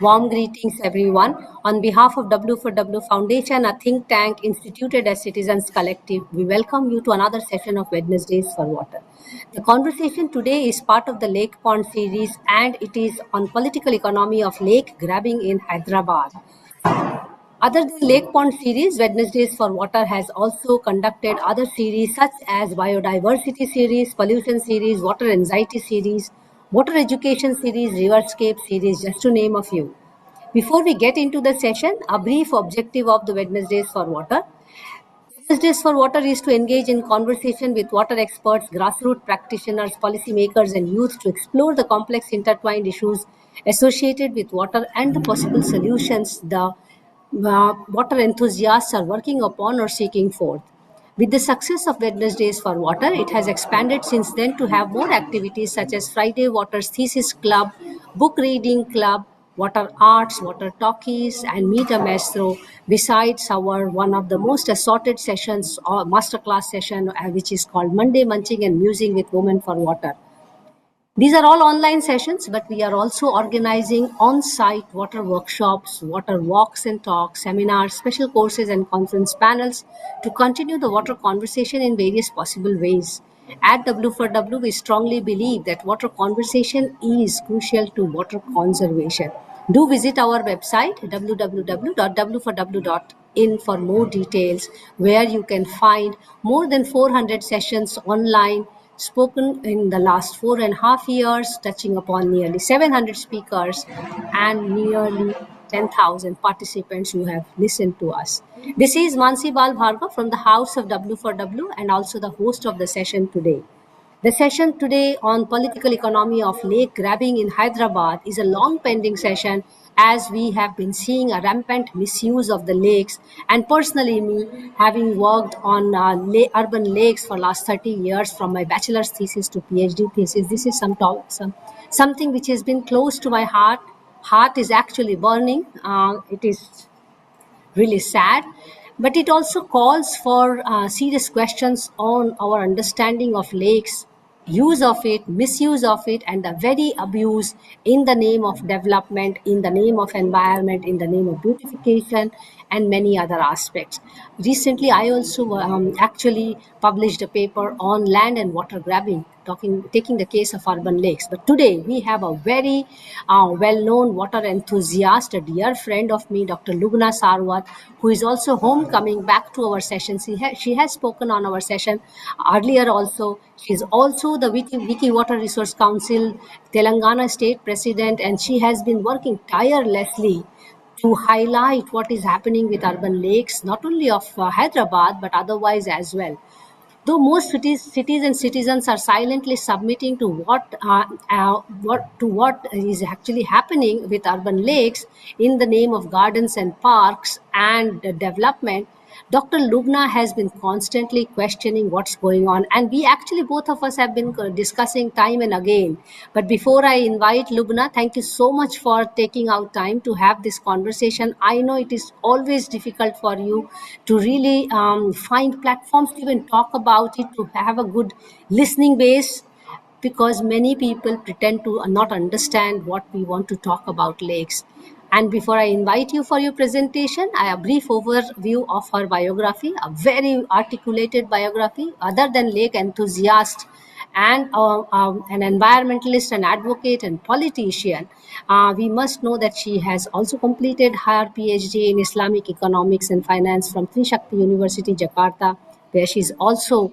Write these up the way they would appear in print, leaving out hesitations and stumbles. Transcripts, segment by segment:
Warm greetings, everyone. On behalf of W for W Foundation, a think tank instituted as Citizens Collective, we welcome you to another session of Wednesdays for Water. The conversation today is part of the Lake Pond series and it is on political economy of lake grabbing in Hyderabad. Other than Lake Pond series, Wednesdays for Water has also conducted other series such as Biodiversity series, Pollution series, Water Anxiety series, Water Education series, Riverscape series, just to name a few. Before we get into the session, a brief objective of the Wednesdays for Water. Wednesdays for Water is to engage in conversation with water experts, grassroots practitioners, policymakers, and youth to explore the complex intertwined issues associated with water and the possible solutions the water enthusiasts are working upon or seeking forth. With the success of Wednesdays for Water, it has expanded since then to have more activities such as Friday Water's Thesis Club, Book Reading Club, Water Arts, Water Talkies, and Meet a Maestro, besides our one of the most assorted sessions or masterclass session, which is called Monday Munching and Musing with Women for Water. These are all online sessions, but we are also organizing on-site water workshops, water walks and talks, seminars, special courses, and conference panels to continue the water conversation in various possible ways. At W4W, we strongly believe that water conversation is crucial to water conservation. Do visit our website www.w4w.in for more details, where you can find more than 400 sessions online spoken in the last 4.5 years, touching upon nearly 700 speakers and nearly 10,000 participants who have listened to us. This is Mansi Bal Bhargava from the House of W4W and also the host of the session today. The session today on political economy of lake grabbing in Hyderabad is a long pending session, as we have been seeing a rampant misuse of the lakes, and personally me having worked on urban lakes for last 30 years from my bachelor's thesis to PhD thesis. This is something which has been close to my heart. Heart is actually burning. It is really sad, but it also calls for serious questions on our understanding of lakes, use of it, misuse of it, and the very abuse in the name of development, in the name of environment, in the name of beautification, and many other aspects. Recently, I also actually published a paper on land and water grabbing, taking the case of urban lakes. But today we have a very well-known water enthusiast, a dear friend of me, Dr. Lubna Sarwat, who is also homecoming back to our session. She has spoken on our session earlier also. She is also the Wiki Water Resource Council Telangana State President, and she has been working tirelessly to highlight what is happening with urban lakes, not only of Hyderabad, but otherwise as well. Though most cities and citizens are silently submitting to what is actually happening with urban lakes in the name of gardens and parks and development, Dr. Lubna has been constantly questioning what's going on, and we actually both of us have been discussing time and again. But before I invite Lubna, thank you so much for taking out time to have this conversation. I know it is always difficult for you to really find platforms to even talk about it, to have a good listening base, because many people pretend to not understand what we want to talk about lakes. And before I invite you for your presentation, I have a brief overview of her biography, a very articulated biography. Other than lake enthusiast and an environmentalist, an advocate, and politician, we must know that she has also completed her PhD in Islamic Economics and Finance from Trishakti University, Jakarta, where she is also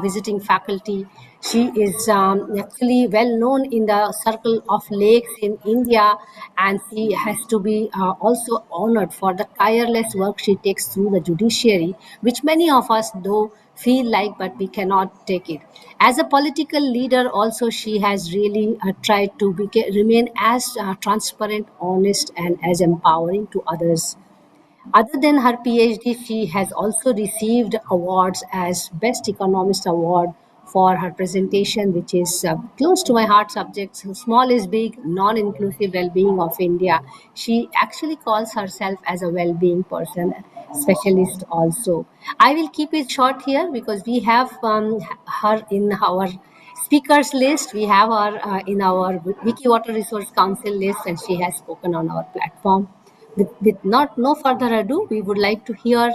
visiting faculty. She is actually well known in the circle of lakes in India, and she has to be also honored for the tireless work she takes through the judiciary, which many of us though feel like, but we cannot take it. As a political leader also, she has really tried to remain as transparent, honest, and as empowering to others. Other than her PhD, she has also received awards as Best Economist Award for her presentation, which is close to my heart subject. So small is big, non-inclusive well-being of India. She actually calls herself as a well-being person specialist also. I will keep it short here because we have her in our speakers list. We have her in our Wiki Water Resource Council list, and she has spoken on our platform. With not no further ado, we would like to hear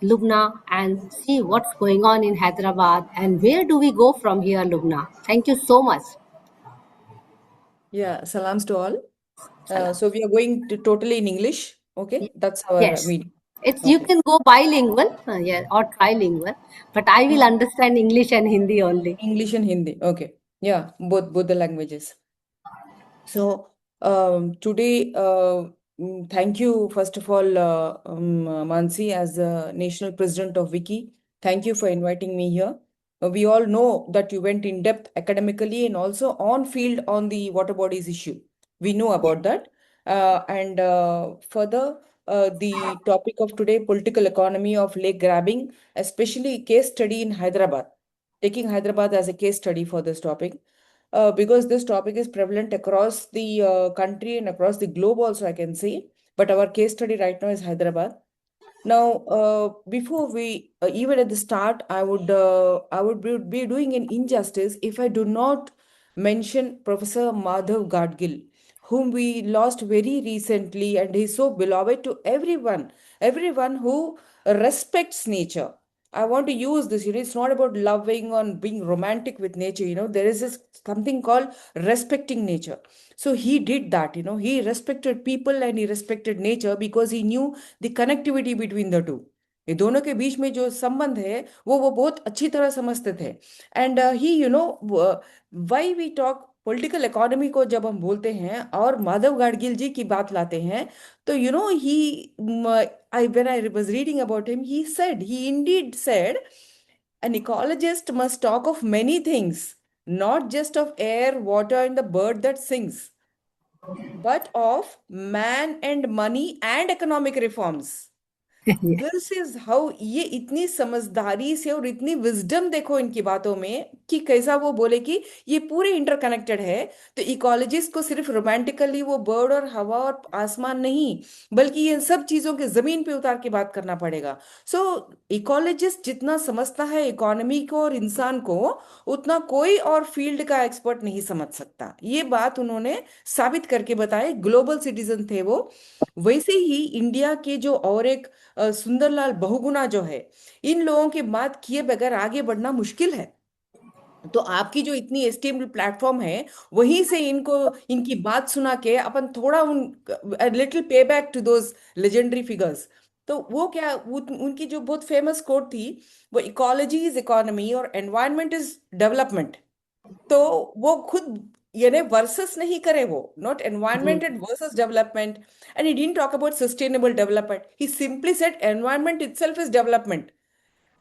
Lubna and see what's going on in Hyderabad and where do we go from here, Lubna. Thank you so much. Yeah, salams to all. Salam. So we are going to totally in English. Okay, that's our Yes, meeting. it's you Okay. can go bilingual, yeah, or trilingual, but I will Mm. understand English and Hindi only. English and Hindi. Okay. Yeah, both the languages. So today, thank you first of all, Mansi, as the national president of Wiki. Thank you for inviting me here. We all know that you went in depth academically and also on field on the water bodies issue. We know Yes. about that. And further, the topic of today, political economy of lake grabbing, especially case study in Hyderabad. Taking Hyderabad as a case study for this topic because this topic is prevalent across the country and across the globe also, I can say. But our case study right now is Hyderabad. Now, before we even at the start, I would be doing an injustice if I do not mention Professor Madhav Gadgil, whom we lost very recently, and he's so beloved to everyone who respects nature. I want to use this, it's not about loving or being romantic with nature, there is this something called respecting nature. So he did that, he respected people and he respected nature because he knew the connectivity between the two. ये दोनों के बीच में जो संबंध है वो बहुत अच्छी तरह समझते थे. And he why we talk political economy को जब हम बोलते हैं और माधव गाडगिल जी की बात लाते हैं तो ही I when I was reading about him, he indeed said an ecologist must talk of many things, not just of air, water, and the bird that sings, but of man and money and economic reforms. Yes. This is how ये इतनी समझदारी से और इतनी wisdom देखो इनकी बातों में कि कैसा वो बोले कि ये पूरे इंटरकनेक्टेड है. तो इकोलॉजिस्ट को सिर्फ रोमांटिकली वो बर्ड और हवा और आसमान नहीं बल्कि ये सब चीजों के जमीन पे उतार के बात करना पड़ेगा. सो इकोलॉजिस्ट जितना समझता है इकोनॉमी को और इंसान को उतना कोई और फील्ड का एक्सपर्ट नहीं समझ सकता. ये बात उन्होंने साबित करके बताए. ग्लोबल सिटीजन थे वो. वैसे ही इंडिया के जो और एक सुंदरलाल बहुगुणा जो है, इन लोगों की बात किए बगैर आगे बढ़ना मुश्किल है. तो आपकी जो इतनी एस्टीम्ड प्लेटफॉर्म है वहीं से इनको इनकी बात सुना के अपन थोड़ा little pay back to those legendary figures. तो वो क्या उनकी जो बहुत फेमस कोट थी वो इकोलॉजी इज इकोनॉमी और एनवायरनमेंट इज डेवलपमेंट. तो वो खुद यानी वर्सेस नहीं करे वो नॉट जी. Environment and versus development. And he didn't talk about sustainable development, he simply said environment itself is development.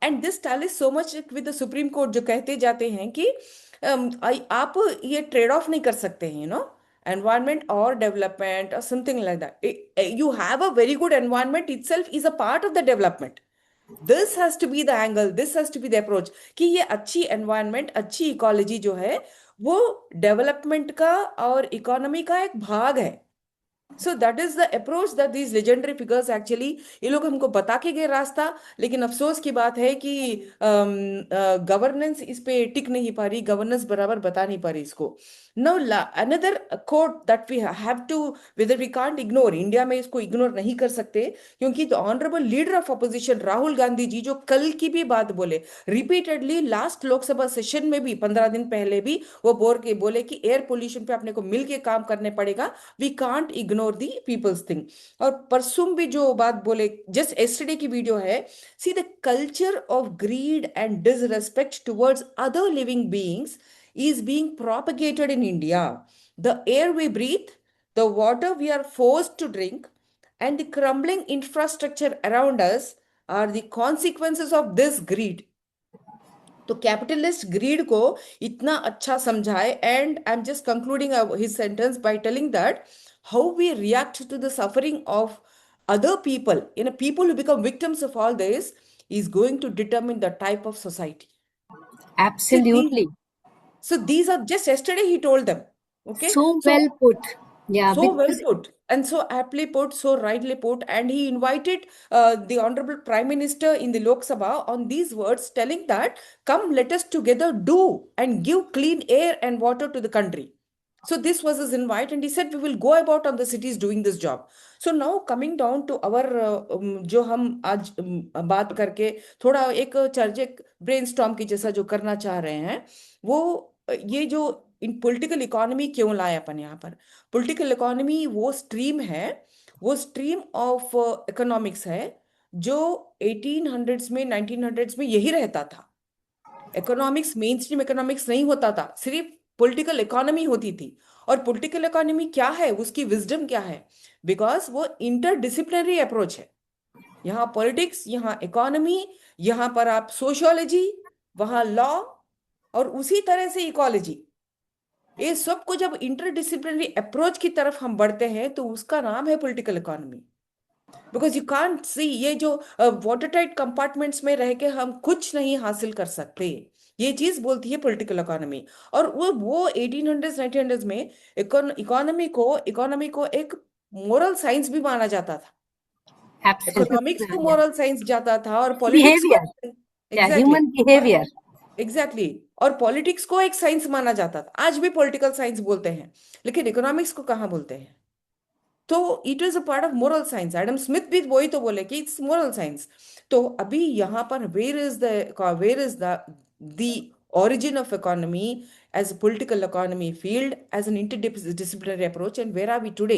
And this tallies so much with the supreme court जो कहते जाते हैं कि आप ये ट्रेड ऑफ नहीं कर सकते हैं एनवायरमेंट और डेवलपमेंट और something like that. You have a very good environment itself is a part of the development. This has to be the angle, this has to be the approach कि ये अच्छी environment अच्छी ecology जो है वो development का और economy का एक भाग है. So that is the approach that these legendary figures actually ये लोग हमको बता के गए रास्ता. लेकिन अफसोस की बात है कि गवर्नेंस इस पे टिक नहीं पा रही, गवर्नेंस बराबर बता नहीं पा रही इसको. No another quote that we have to whether we can't ignore, India में इसको इग्नोर नहीं कर सकते क्योंकि the honourable leader of opposition Rahul Gandhi ji जो कल की भी बात बोले रिपीटेडली लास्ट लोकसभा सेशन में भी 15 दिन पहले भी वो बोले कि एयर पोल्यूशन पे अपने को मिलके काम करने पड़ेगा. We can't ignore the people's thing. और परसों भी जो बात बोले जस्ट एस्टरडे की वीडियो है, see the culture of grid and disrespect towards other living beings is being propagated in India. The air we breathe, the water we are forced to drink, and the crumbling infrastructure around us are the consequences of this greed. तो capitalist greed को इतना अच्छा समझाए. And I am just concluding his sentence by telling that how we react to the suffering of other people, people who become victims of all this is going to determine the type of society. See, Absolutely. so these are just yesterday he told them. Okay, So so well put. Yeah, so well because put. And so aptly put, so rightly put, and he invited the Honorable Prime Minister in the Lok Sabha on these words, telling that, "Come, let us together do and give clean air and water to the country." So this was his invite, and he said, "We will go about on the cities doing this job." So now coming down to our जो हम आज बात करके थोड़ा एक चर्चिक brainstorm की जैसा जो करना चाह रहे हैं, वो ये जो इन पॉलिटिकल इकोनॉमी क्यों लाए अपन यहाँ पर। पॉलिटिकल इकोनॉमी वो स्ट्रीम है, वो स्ट्रीम ऑफ इकोनॉमिक्स है जो 1800s में 1900s में यही रहता था। इकोनॉमिक्स मेन स्ट्रीम इकोनॉमिक्स नहीं होता था, सिर्फ पॉलिटिकल इकोनॉमी होती थी। और पॉलिटिकल इकोनॉमी क्या है, उसकी विजडम क्या है, बिकॉज वो इंटरडिसिप्लिनरी अप्रोच है। यहाँ पॉलिटिक्स, यहाँ इकोनॉमी, यहाँ पर आप सोशियोलॉजी, वहाँ लॉ, और उसी तरह से इकोलॉजी, ये सब को जब इंटरडिसिप्लिनरी अप्रोच की तरफ हम बढ़ते हैं तो उसका नाम है political economy. Because you can't see, ये जो वाटर टाइट कंपार्टमेंट्स में रह के हम कुछ नहीं हासिल कर सकते, ये चीज बोलती है पॉलिटिकल इकोनॉमी। और वो 1800s 1900s में इकोनॉमी को एक मोरल साइंस भी माना जाता था। Economics Absolutely. को Yeah. मोरल साइंस जाता था, और पॉलिटिक्स को, Behavior. Yeah, एग्जैक्टली, human और behavior. एग्जैक्टली और पॉलिटिक्स को एक साइंस माना जाता था। आज भी पॉलिटिकल साइंस बोलते हैं, लेकिन इकोनॉमिक्स को कहाँ बोलते हैं। तो it is a part of moral science. Adam Smith भी वही तो बोले कि इट्स मोरल साइंस। तो अभी यहाँ पर where is the origin of economy as a political economy field, as an interdisciplinary approach, and where are we today?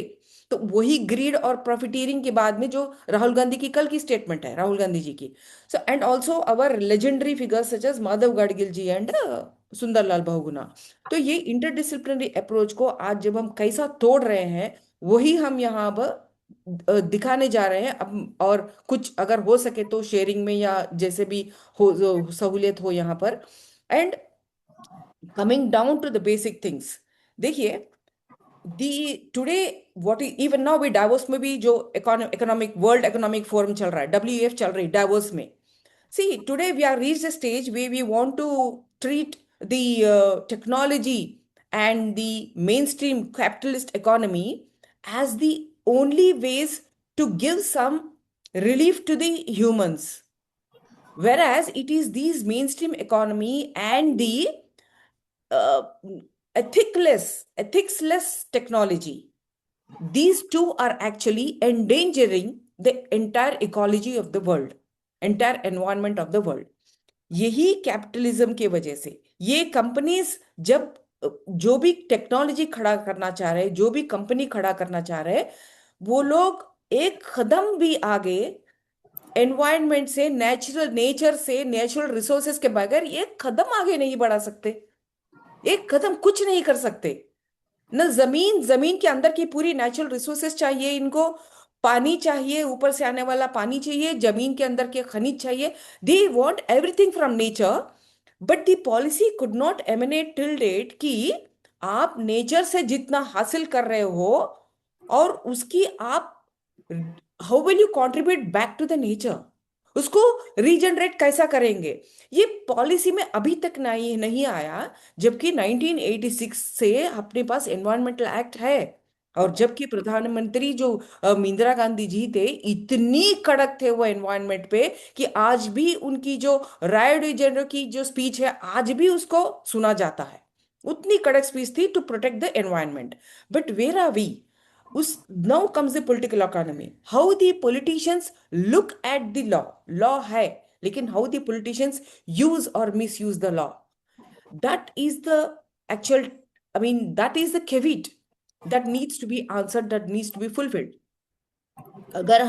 तो वही ग्रीड और प्रॉफिटियरिंग के बाद में जो राहुल गांधी की कल की स्टेटमेंट है, राहुल गांधी जी की। So and also our legendary figures such as Madhav Gadgil ji and Sundarlal Bahuguna. तो ये इंटरडिसिप्लिनरी अप्रोच को आज जब हम कैसा तोड़ रहे हैं, वही हम यहाँ अब दिखाने जा रहे हैं। अब और कुछ अगर हो सके तो शेयरिंग में या जैसे भी हो सहूलियत हो यहाँ पर। And coming down to the basic things, देखिए today what is even now भी डावोस में भी जो इकोनॉमिक वर्ल्ड इकोनॉमिक फोरम चल रहा है, WEF चल रही डावोस में। See, today we are reached a stage where we want to treat the technology and the mainstream capitalist economy as the only ways to give some relief to the humans. Whereas it is these mainstream economy and the uh, ethicsless technology, these two are actually endangering the entire ecology of the world, entire environment of the world. यही capitalism के वजह से ये companies जब जो भी technology खड़ा करना चाह रहे, जो भी कंपनी खड़ा करना चाह रहे, वो लोग एक कदम भी आगे एनवायरनमेंट से, नेचर से, नेचुरल रिसोर्सेज के बगैर एक कदम आगे नहीं बढ़ा सकते, एक कदम कुछ नहीं कर सकते। न जमीन के अंदर की पूरी नेचुरल रिसोर्सेस चाहिए इनको, पानी चाहिए, ऊपर से आने वाला पानी चाहिए, जमीन के अंदर के खनिज चाहिए। They want everything from nature, but the policy could not emanate till date कि आप नेचर से जितना हासिल कर रहे हो और उसकी आप how will you contribute back to the nature, उसको रीजनरेट कैसा करेंगे, ये पॉलिसी में अभी तक नहीं आया। जबकि 1986 से अपने पास एनवायरमेंटल एक्ट है, और जबकि प्रधानमंत्री जो इंदिरा गांधी जी थे, इतनी कड़क थे वो एनवायरनमेंट पे कि आज भी उनकी जो रायो डी जेनेरो की जो स्पीच है, आज भी उसको सुना जाता है। उतनी कड़क स्पीच थी to protect the environment. But where are we, उस now comes the political economy, how the politicians look at the law. Law है, लेकिन हाउ द पॉलिटिशियंस यूज और misuse the law, that is the actual, I mean, that is the caveat that needs to be answered, that needs to be fulfilled. अगर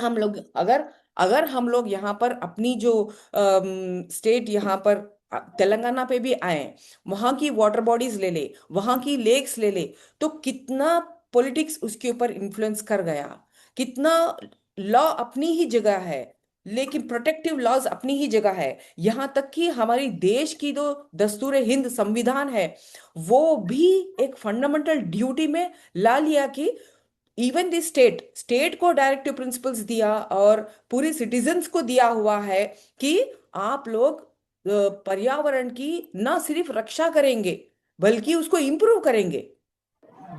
हम लोग यहाँ पर अपनी जो स्टेट यहाँ पर तेलंगाना पे भी आए, वहां की वाटर बॉडीज ले ले, वहां की लेक्स ले ले, तो कितना पॉलिटिक्स उसके ऊपर इन्फ्लुएंस कर गया, कितना लॉ अपनी ही जगह है, लेकिन प्रोटेक्टिव लॉज अपनी ही जगह है। यहाँ तक कि हमारी देश की जो दस्तूर हिंद संविधान है, वो भी एक फंडामेंटल ड्यूटी में ला लिया कि इवन द स्टेट को डायरेक्टिव प्रिंसिपल्स दिया और पूरे सिटीजन्स को दिया हुआ है कि आप लोग पर्यावरण की ना सिर्फ रक्षा करेंगे बल्कि उसको इंप्रूव करेंगे।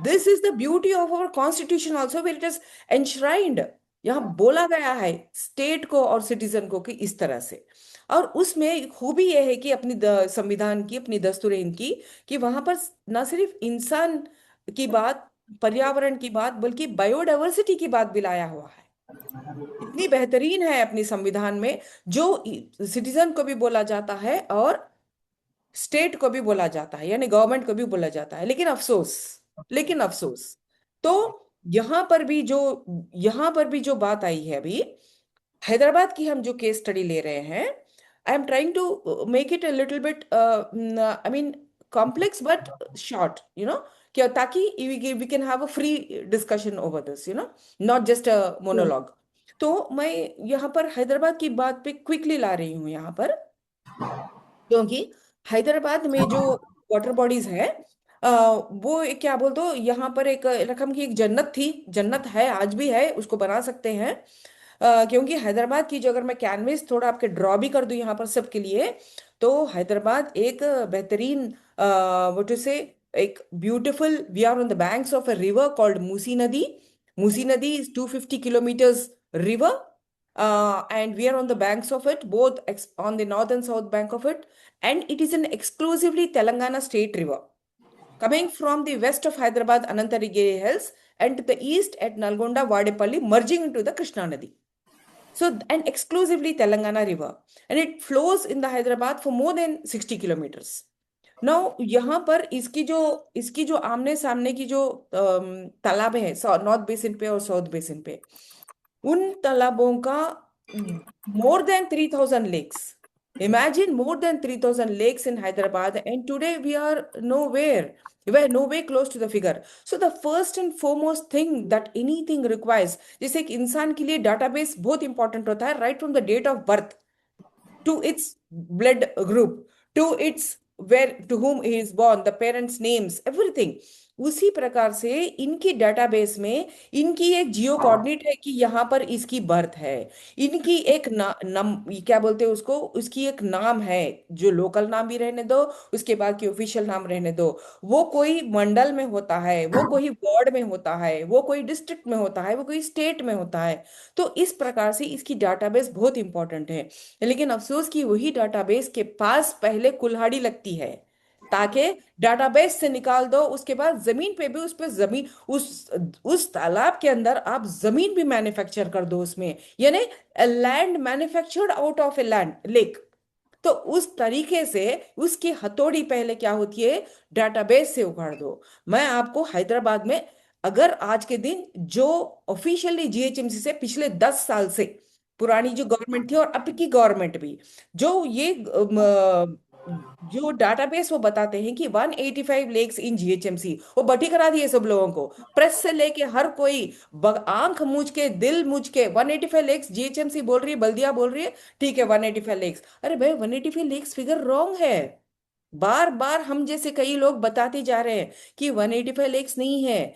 This is the beauty of our constitution also, where it is enshrined. यहाँ बोला गया है स्टेट को और सिटीजन को कि इस तरह से। और उसमें खूबी यह है कि अपनी संविधान की, अपनी दस्तूर हिंद की, कि वहां पर न सिर्फ इंसान की बात, पर्यावरण की बात, बल्कि बायोडायवर्सिटी की बात भी लाया हुआ है। इतनी बेहतरीन है अपनी संविधान में, जो सिटीजन को भी बोला जाता है और स्टेट को भी बोला जाता है, यानी गवर्नमेंट को भी बोला जाता है। लेकिन अफसोस, लेकिन अफसोस, तो यहां पर भी जो बात आई है अभी, हैदराबाद की हम जो केस स्टडी ले रहे हैं, I am trying to make it a little bit, I mean complex but short, क्या, ताकि we can have a free discussion over this, not just a Yes. Monologue. तो मैं यहाँ पर हैदराबाद की बात पे क्विकली ला रही हूँ यहाँ पर, क्योंकि हैदराबाद में जो वाटर बॉडीज है, वो क्या बोल दो, यहाँ पर एक रकम की एक जन्नत थी, जन्नत है, आज भी है, उसको बना सकते हैं। क्योंकि हैदराबाद की जो, अगर मैं कैनवेस थोड़ा आपके ड्रॉ भी कर दूं यहाँ पर सबके लिए, तो हैदराबाद एक बेहतरीन, व्हाट टू से, एक beautiful, we are on the banks of a river called Musi nadi. Musi nadi is 250 kilometers river, and we are on the banks of it, both on the north and south bank of it, and it is an exclusively Telangana state river, coming from the west of Hyderabad, Anantarigiri Hills, and to the east at Nalgonda, Vadepalli, merging into the Krishna Nadi. So, and exclusively Telangana river, and it flows in the Hyderabad for more than 60 kilometers. Now यहाँ पर इसकी जो आमने सामने की जो तालाब है, नॉर्थ बेसिन पे और साउथ बेसिन पे, उन तालाबों का more than 3,000 lakes. Imagine, more than 3,000 lakes in Hyderabad, and today we are no way close to the figure. So the first and foremost thing that anything requires, जैसे एक इंसान के लिए डाटाबेस बहुत इंपॉर्टेंट होता है, right from the date of birth to its blood group, to its where to whom he is born, the parents' names, everything। उसी प्रकार से इनकी डेटाबेस में इनकी एक जियो कोऑर्डिनेट है कि यहाँ पर इसकी बर्थ है। इनकी एक क्या बोलते हैं उसको, उसकी एक नाम है, जो लोकल नाम भी रहने दो, उसके बाद की ऑफिशियल नाम रहने दो। वो कोई मंडल में होता है, वो कोई वार्ड में होता है, वो कोई डिस्ट्रिक्ट में होता है, वो कोई स्टेट में होता है। तो इस प्रकार से इसकी डाटाबेस बहुत इंपॉर्टेंट है। लेकिन अफसोस कि वही डाटाबेस के पास पहले कुल्हाड़ी लगती है, ताकि डाटाबेस से निकाल दो, उसके बाद जमीन पे भी, उस पे जमीन, उस तालाब के अंदर आप जमीन भी मैन्युफैक्चर कर दो उसमें, यानी land manufactured out of a land lake. तो उस तरीके से उसकी हथौड़ी पहले क्या होती है, डाटाबेस से उखाड़ दो। मैं आपको हैदराबाद में, अगर आज के दिन जो ऑफिशियली जीएचएमसी से पिछले 10 साल से, पुरानी जो गवर्नमेंट थी और अब की गवर्नमेंट भी, जो ये जो डाटाबेस वो बताते हैं कि 185 लेक्स इन जीएचएमसी, वो बटी करा दिए सब लोगों को, प्रेस से लेके हर कोई, आंख मूझ के, दिल मूझ के, 185 लेक्स जीएचएमसी बोल रही है, बल्दिया बोल रही है, ठीक है 185 लेक्स। अरे भाई, 185 लेक्स फिगर रॉन्ग है। बार बार हम जैसे कई लोग बताते जा रहे हैं कि 185 लेक्स नहीं है।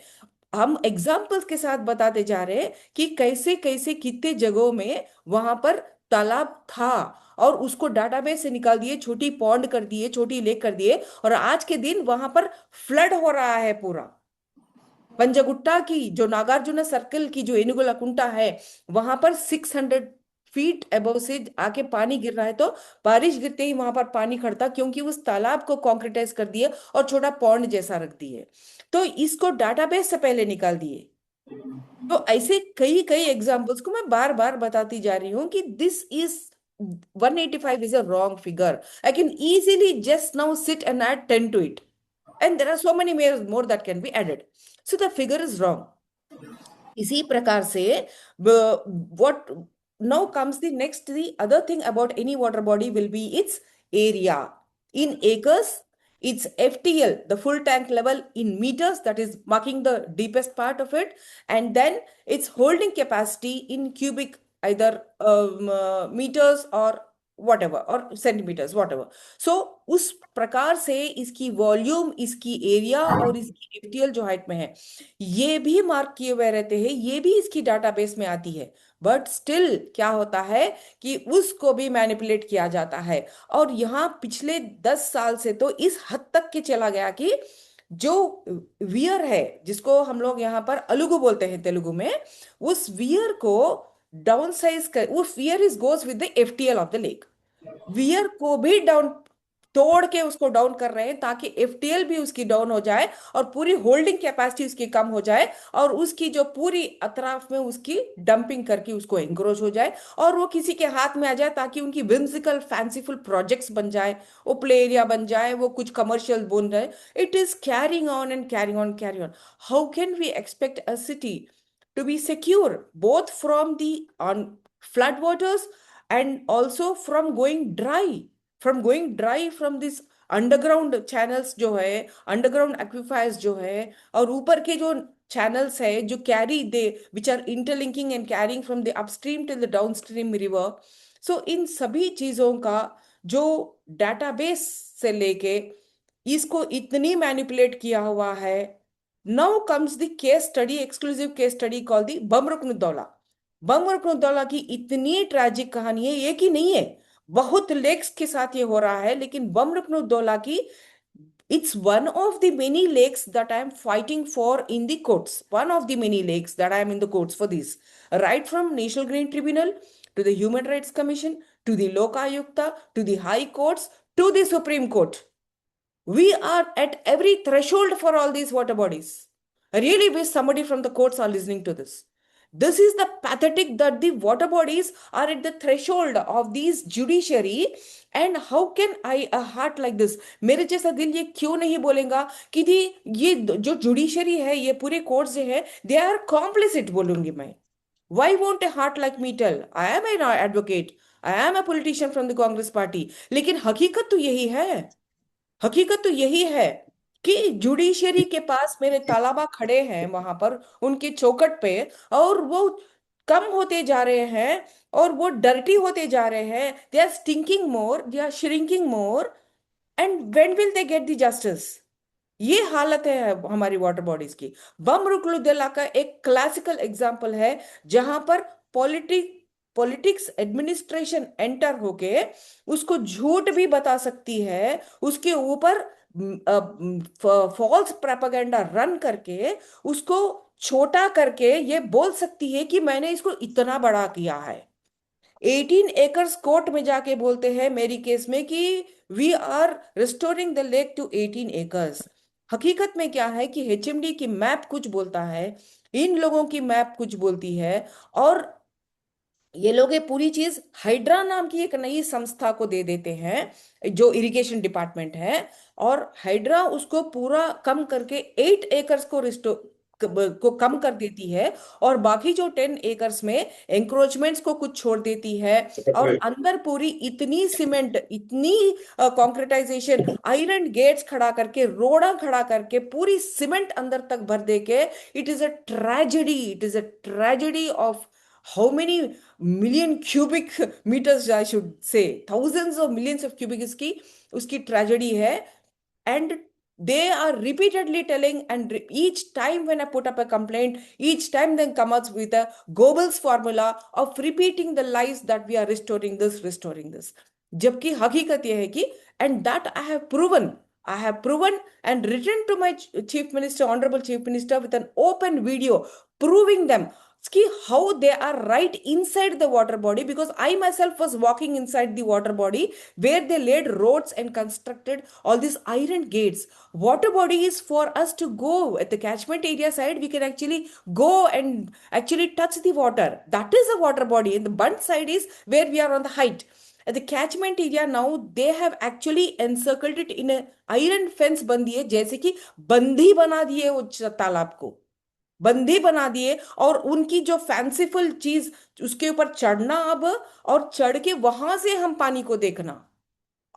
हम एग्जाम्पल्स के साथ बताते जा रहे हैं कि कैसे कैसे कितने जगहों में वहां पर तालाब था, और उसको डाटाबेस से निकाल दिए, छोटी पॉन्ड कर दिए, छोटी लेक कर दिए, और आज के दिन वहां पर फ्लड हो रहा है पूरा। पंजगुट्टा की जो नागार्जुन सर्कल की जो एनुगुला कुंटा है, वहां पर 600 फीट अबव से आके पानी गिर रहा है। तो बारिश गिरते ही वहां पर पानी खड़ता, क्योंकि उस तालाब को कॉन्क्रिटाइज कर दिए और छोटा पॉन्ड जैसा रख दिए। तो इसको डाटाबेस से पहले निकाल दिए। तो ऐसे कई कई एग्जाम्पल्स को मैं बार बार बताती जा रही हूँ कि this is 185 is a wrong figure. I can easily just now sit and add 10 to it. And there are so many more that can be added. So the figure is wrong. इसी प्रकार से, what now comes the next, the other thing about any water body will be its area in acres, its FTL, the full tank level, in meters, that is marking the deepest part of it, and then its holding capacity in cubic, either meters or whatever, or centimeters, whatever। So उस प्रकार से इसकी volume, इसकी area और इसकी FTL जो height में है, ये भी मार्क किए हुए रहते हैं, ये भी इसकी डाटाबेस में आती है। बट स्टिल क्या होता है कि उसको भी मैनिपुलेट किया जाता है। और यहाँ पिछले 10 साल से तो इस हद तक के चला गया कि जो वियर है, जिसको हम लोग यहाँ पर अलुगु बोलते हैं तेलुगु में, उस वियर को डाउन साइज कर, वो wear is goes with the FTL of the lake. Wear को भी डाउन, तोड़ के उसको डाउन कर रहे हैं ताकि एफटीएल भी उसकी डाउन हो जाए और पूरी होल्डिंग कैपेसिटी उसकी कम हो जाए, और उसकी जो पूरी अतराफ में उसकी डंपिंग करके उसको एंक्रोच हो जाए और वो किसी के हाथ में आ जाए, ताकि उनकी विम्सिकल फैंसीफुल प्रोजेक्ट्स बन जाए, वो प्ले एरिया बन जाए, वो कुछ कमर्शियल बन जाए। It is carrying on and carrying on carrying on. How can we expect a city to be secure both from the on flood waters and also from going dry from this underground channels जो है, underground aquifers जो है, और ऊपर के जो channels है जो carry they which are interlinking and carrying from the upstream till the downstream river। so इन सभी चीजों का जो database से लेके इसको इतनी मैनिपुलेट किया हुआ है। Now comes the case study, exclusive case study call the Bum-Rukn-ud-Daula. Bum-Rukn-ud-Daula की इतनी ट्रैजिक कहानी है, एक ही नहीं है, बहुत लेक्स के साथ ये हो रहा है, लेकिन बमरुकनुद्दौला की it's one of the many lakes that I am fighting for in the courts, one of the many lakes that I am in the courts for this, right from National Green Tribunal to the Human Rights Commission to the Lokayukta to the High Courts to the Supreme Court. We are at every threshold for all these water bodies. I really wish somebody from the courts are listening to this. This is the pathetic that the water bodies are at the threshold of these judiciary, and how can I a heart like this, मेरे जैसा दिल ये क्यों नहीं बोलेगा कि ये जो जुडिशरी है, ये पूरे कोर्ट्स जो है, दे आर कॉम्प्लिसिट बोलूंगी मैं। Why won't a heart like me tell? I am an advocate, I am a politician from the Congress party, लेकिन हकीकत तो यही है। हकीकत तो यही है कि जुडिशरी के पास मेरे तालाबा खड़े हैं वहां पर उनकी चौकट पे, और वो कम होते जा रहे हैं और वो डर्टी होते जा रहे हैं, they are stinking more, they are shrinking more, and when will they get the justice? ये हालत है हमारी वाटर बॉडीज की। बमरुकलुद्दौला का एक क्लासिकल एग्जाम्पल है, जहां पर पॉलिटिक्स एडमिनिस्ट्रेशन एंटर होके उसको झूठ भी बता सकती है, उसके ऊपर फॉल्स प्रोपेगेंडा रन करके उसको छोटा करके ये बोल सकती है कि मैंने इसको इतना बड़ा किया है। 18 एकर्स कोर्ट में जाके बोलते हैं मेरी केस में कि we are restoring the lake to 18 acres. हकीकत में क्या है कि एचएमडी की मैप कुछ बोलता है, इन लोगों की मैप कुछ बोलती है, और ये लोग ये पूरी चीज हाइड्रा नाम की एक नई संस्था को दे देते हैं जो इरिगेशन डिपार्टमेंट है, और हाइड्रा उसको पूरा कम करके 8 एकर्स को को कम कर देती है, और बाकी जो 10 एकर्स में एंक्रोचमेंट्स को कुछ छोड़ देती है, और अंदर पूरी इतनी सीमेंट, इतनी कॉन्क्रीटाइजेशन, आयरन गेट्स खड़ा करके, रोड़ा खड़ा करके पूरी सीमेंट अंदर तक भर दे के, it is a tragedy, it is a tragedy of how many million cubic meters, I should say thousands of millions of cubic इसकी उसकी tragedy है। And they are repeatedly telling, and each time when I put up a complaint, each time they come up with a Goebbels formula of repeating the lies that we are restoring this, जबकि हकीकत यह है कि, and that I have proven and written to my chief minister, honorable chief minister, with an open video proving them how they are right inside the water body, because I myself was walking inside the water body where they laid roads and constructed all these iron gates. Water body is for us to go at the catchment area side, we can actually go and actually touch the water. That is a water body, and the bunt side is where we are on the height. At the catchment area now, they have actually encircled it in a iron fence बन दिए, जैसे कि बंदी बना दिए वो तालाब को, बंदी बना दिए, और उनकी जो फैंसीफुल चीज उसके ऊपर चढ़ना अब, और चढ़ के वहां से हम पानी को देखना,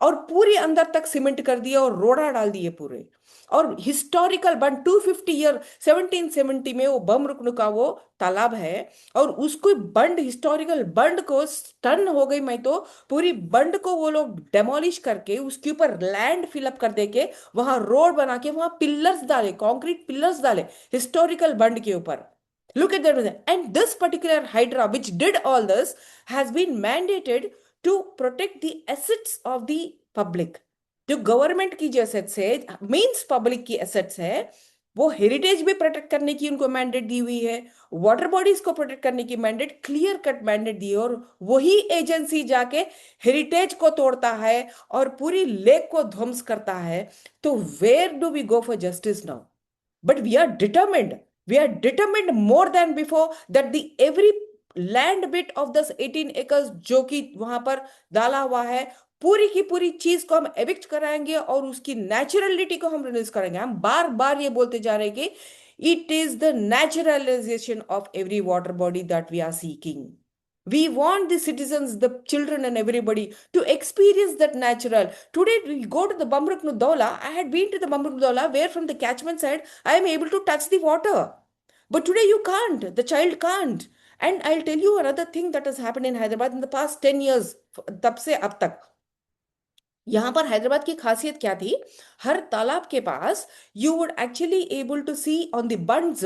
और पूरी अंदर तक सीमेंट कर दिए और रोड़ा डाल दिए पूरे। और हिस्टोरिकल बंड 250 ईयर 1770 में वो बमरुकनु का वो तालाब है, और उसको बंड, हिस्टोरिकल बंड को स्टन हो गई मैं तो, पूरी बंड को वो लोग डेमोलिश करके उसके ऊपर लैंड फिलअप कर दे के वहां रोड बना के वहां पिलर्स डाले, कंक्रीट पिलर्स डाले हिस्टोरिकल बंड के ऊपर। Look at that. And this particular Hydra, which did all this, has been mandated to protect the assets of the public. जो गवर्नमेंट की जो एसेट्स है, मीन्स पब्लिक की एसेट्स है, वो हेरिटेज भी प्रोटेक्ट करने की उनको मैंडेट दी हुई है, वाटर बॉडीज को प्रोटेक्ट करने की मैंडेट, क्लियर कट मैंडेट दी है, और वही एजेंसी जाके हेरिटेज को तोड़ता है और पूरी लेक को ध्वंस करता है। तो where do we go for justice now? But we are determined. We are determined more than before that the every land bit of this 18 acres जो कि वहां पर डाला हुआ है, पूरी की पूरी चीज को हम एविक्ट कराएंगे और उसकी नेचुरलिटी को हम रिलीज करेंगे। हम बार बार ये बोलते जा रहे हैं कि it is the naturalization of every water body that we are seeking. We want the citizens, the children, and everybody to experience that natural. Today, we go to the Bamruk Nudola. I had been to the Bamruk Nudola, where from the catchment side, I am able to touch the water. But today, you can't. The child can't. And I'll tell you another thing that has happened in Hyderabad in the past 10 years, तब से अब तक। यहाँ पर हैदराबाद की खासियत क्या थी? हर तालाब के पास you would actually able to see on the bunds,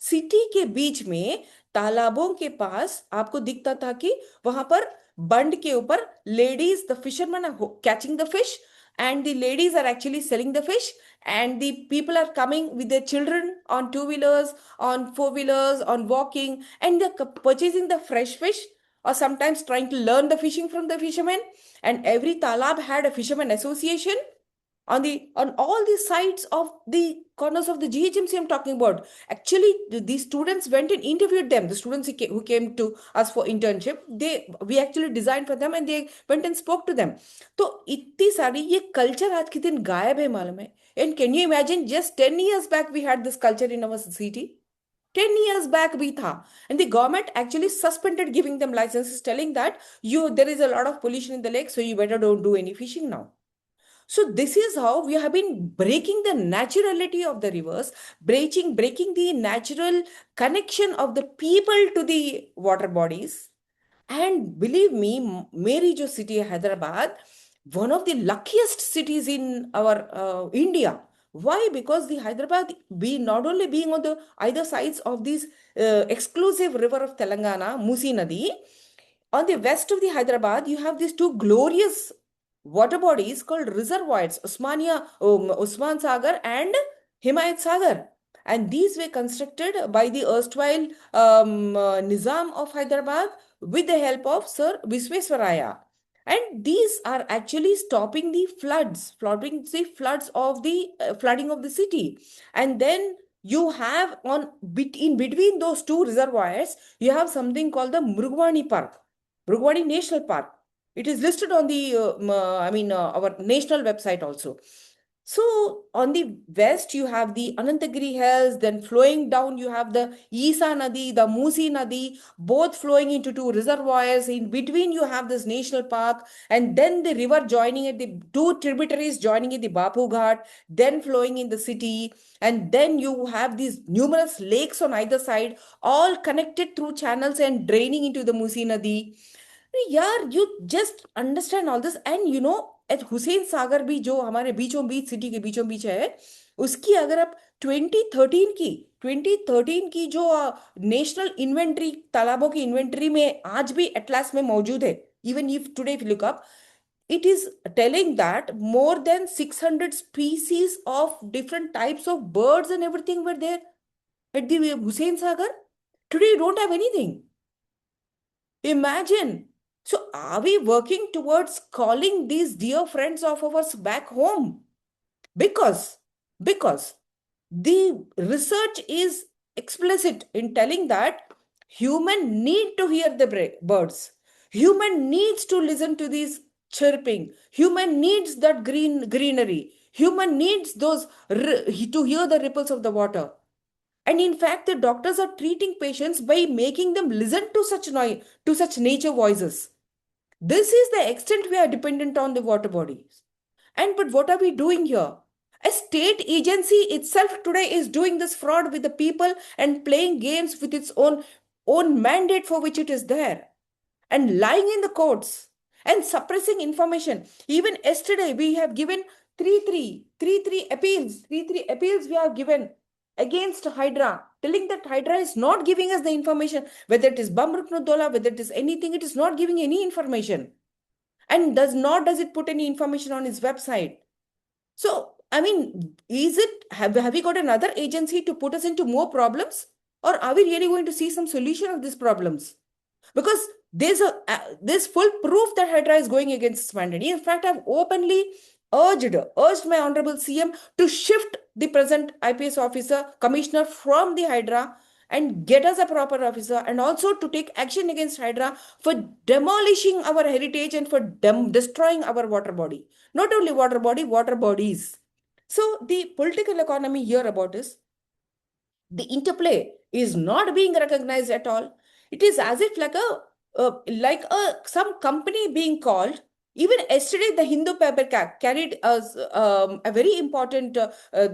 city के बीच में तालाबों के पास आपको दिखता था कि वहां पर बंड के ऊपर ladies, the fisherman are catching the fish, and the ladies are actually selling the fish, and the people are coming with their children on two-wheelers, on four-wheelers, on walking, and they're purchasing the fresh fish, or sometimes trying to learn the fishing from the fishermen. And every talab had a fisherman association on all the sides of the corners of the GHMC I'm talking about. Actually, these students went and interviewed them. The students who came to us for internship, we actually designed for them, and they went and spoke to them. तो इतनी सारी ये culture आज के दिन गायब है, मालूम है? And can you imagine, just 10 years back we had this culture in our city? 10 years back भी था, and the government actually suspended giving them licenses, telling that there is a lot of pollution in the lake, so you better don't do any fishing now. So this is how we have been breaking the naturality of the rivers, breaking the natural connection of the people to the water bodies. And believe me, मेरी जो city है Hyderabad, one of the luckiest cities in our India. Why? Because the Hyderabad, not only being on the either sides of this exclusive river of Telangana, Musi Nadi, on the west of the Hyderabad, you have these two glorious water bodies called reservoirs, Usman Sagar and Himayat Sagar. And these were constructed by the erstwhile Nizam of Hyderabad with the help of Sir Visvesvaraya. And these are actually stopping the flooding the floods of the flooding of the city. And then you have in between those two reservoirs, you have something called the Mrugwani Park, Mrugwani National Park. It is listed on the, our national website also. So on the west, you have the Anantagiri Hills, then flowing down, you have the Isa Nadi, the Musi Nadi, both flowing into two reservoirs. In between, you have this national park, and then the river joining at the two tributaries joining at the Bapu Ghat, then flowing in the city. And then you have these numerous lakes on either side, all connected through channels and draining into the Musi Nadi. यार, you just understand all this, and you know, at Hussain Sagar भी जो हमारे बीचों बीच city के बीचों बीच है, उसकी अगर आप 2013 की जो नेशनल इन्वेंट्री, तालाबों की इन्वेंट्री में आज भी एटलास में मौजूद है, even if today if look up, it is telling that more than 600 species of different types of birds and everything were there at the Hussain Sagar. Today you don't have anything. Imagine. So are we working towards calling these dear friends of ours back home? Because the research is explicit in telling that human need to hear the birds. Human needs to listen to these chirping. Human needs that greenery. Human needs those to hear the ripples of the water. And in fact, the doctors are treating patients by making them listen to such noise, to such nature voices. This is the extent we are dependent on the water bodies. And but what are we doing here? A state agency itself today is doing this fraud with the people and playing games with its own mandate for which it is there, and lying in the courts and suppressing information. Even yesterday, we have given three appeals we have given against Hydra, telling that Hydra is not giving us the information, whether it is Bamruknuddollah, whether it is anything, it is not giving any information. And does it put any information on its website. So, I mean, have we got another agency to put us into more problems? Or are we really going to see some solution of these problems? Because there's full proof that Hydra is going against this mandate. In fact, I've openly urged my honorable CM to shift the present IPS officer commissioner from the Hydra and get us a proper officer, and also to take action against Hydra for demolishing our heritage and for destroying our water body. Not only water body, water bodies. So the political economy here about is the interplay is not being recognized at all. It is as if some company being called. Even yesterday, the Hindu paper carried us a very important.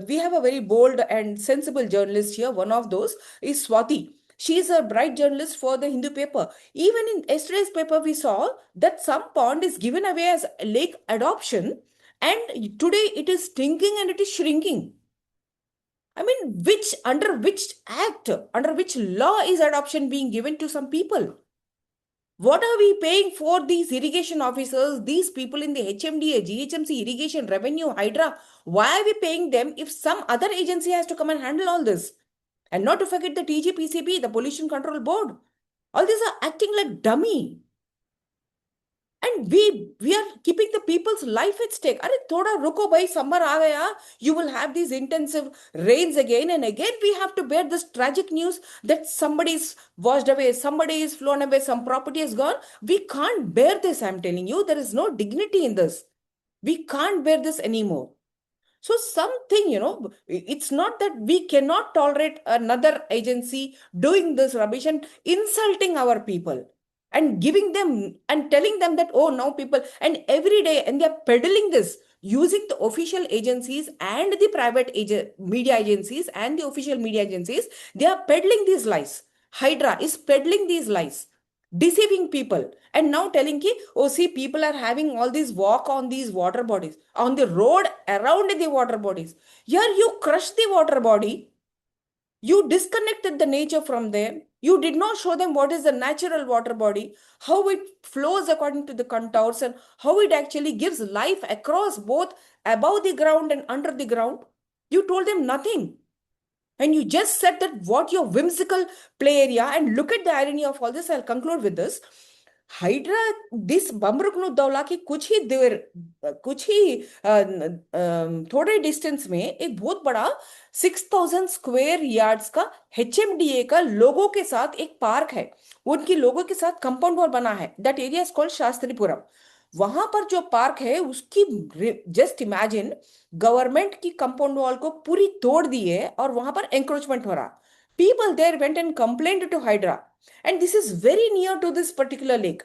We have a very bold and sensible journalist here. One of those is Swati. She is a bright journalist for the Hindu paper. Even in yesterday's paper, we saw that some pond is given away as lake adoption, and today it is stinking and it is shrinking. I mean, under which act, under which law is adoption being given to some people? What are we paying for these irrigation officers, these people in the HMDA, GHMC, Irrigation, Revenue, Hydra? Why are we paying them if some other agency has to come and handle all this? And not to forget the TGPCB, the Pollution Control Board. All these are acting like dummy. And we are keeping the people's life at stake. Are thoda ruko bhai, summer aa gaya. You will have these intensive rains again and again. We have to bear this tragic news that somebody is washed away, somebody is flown away, some property is gone. We can't bear this, I'm telling you. There is no dignity in this. We can't bear this anymore. So something, it's not that we cannot tolerate another agency doing this rubbish and insulting our people and giving them and telling them that, oh, now people, and every day, and they're peddling this using the official agencies and the private media agencies and the official media agencies. They are peddling these lies. Hydra is peddling these lies, deceiving people, and now telling ki, oh, see, people are having all these walk on these water bodies, on the road around the water bodies. Here you crush the water body, you disconnected the nature from them. You did not show them what is the natural water body, how it flows according to the contours, and how it actually gives life across both above the ground and under the ground. You told them nothing. And you just said that what your whimsical play area, and look at the irony of all this. I'll conclude with this. Hydra, this Bum-Rukn-ud-Daula की कुछ ही थोड़े distance में एक बहुत बड़ा 6,000 square yards का HMDA का लोगों के साथ एक पार्क है. उनकी लोगों के साथ कंपाउंड वॉल बना है. That area is called Shastripuram. वहां पर जो पार्क है उसकी जस्ट इमेजिन, गवर्नमेंट की कंपाउंड वॉल को पूरी तोड़ दी है और वहां पर एंक्रोचमेंट हो रहा. People there went and complaint to HYDRAA, and this is very near to this particular lake.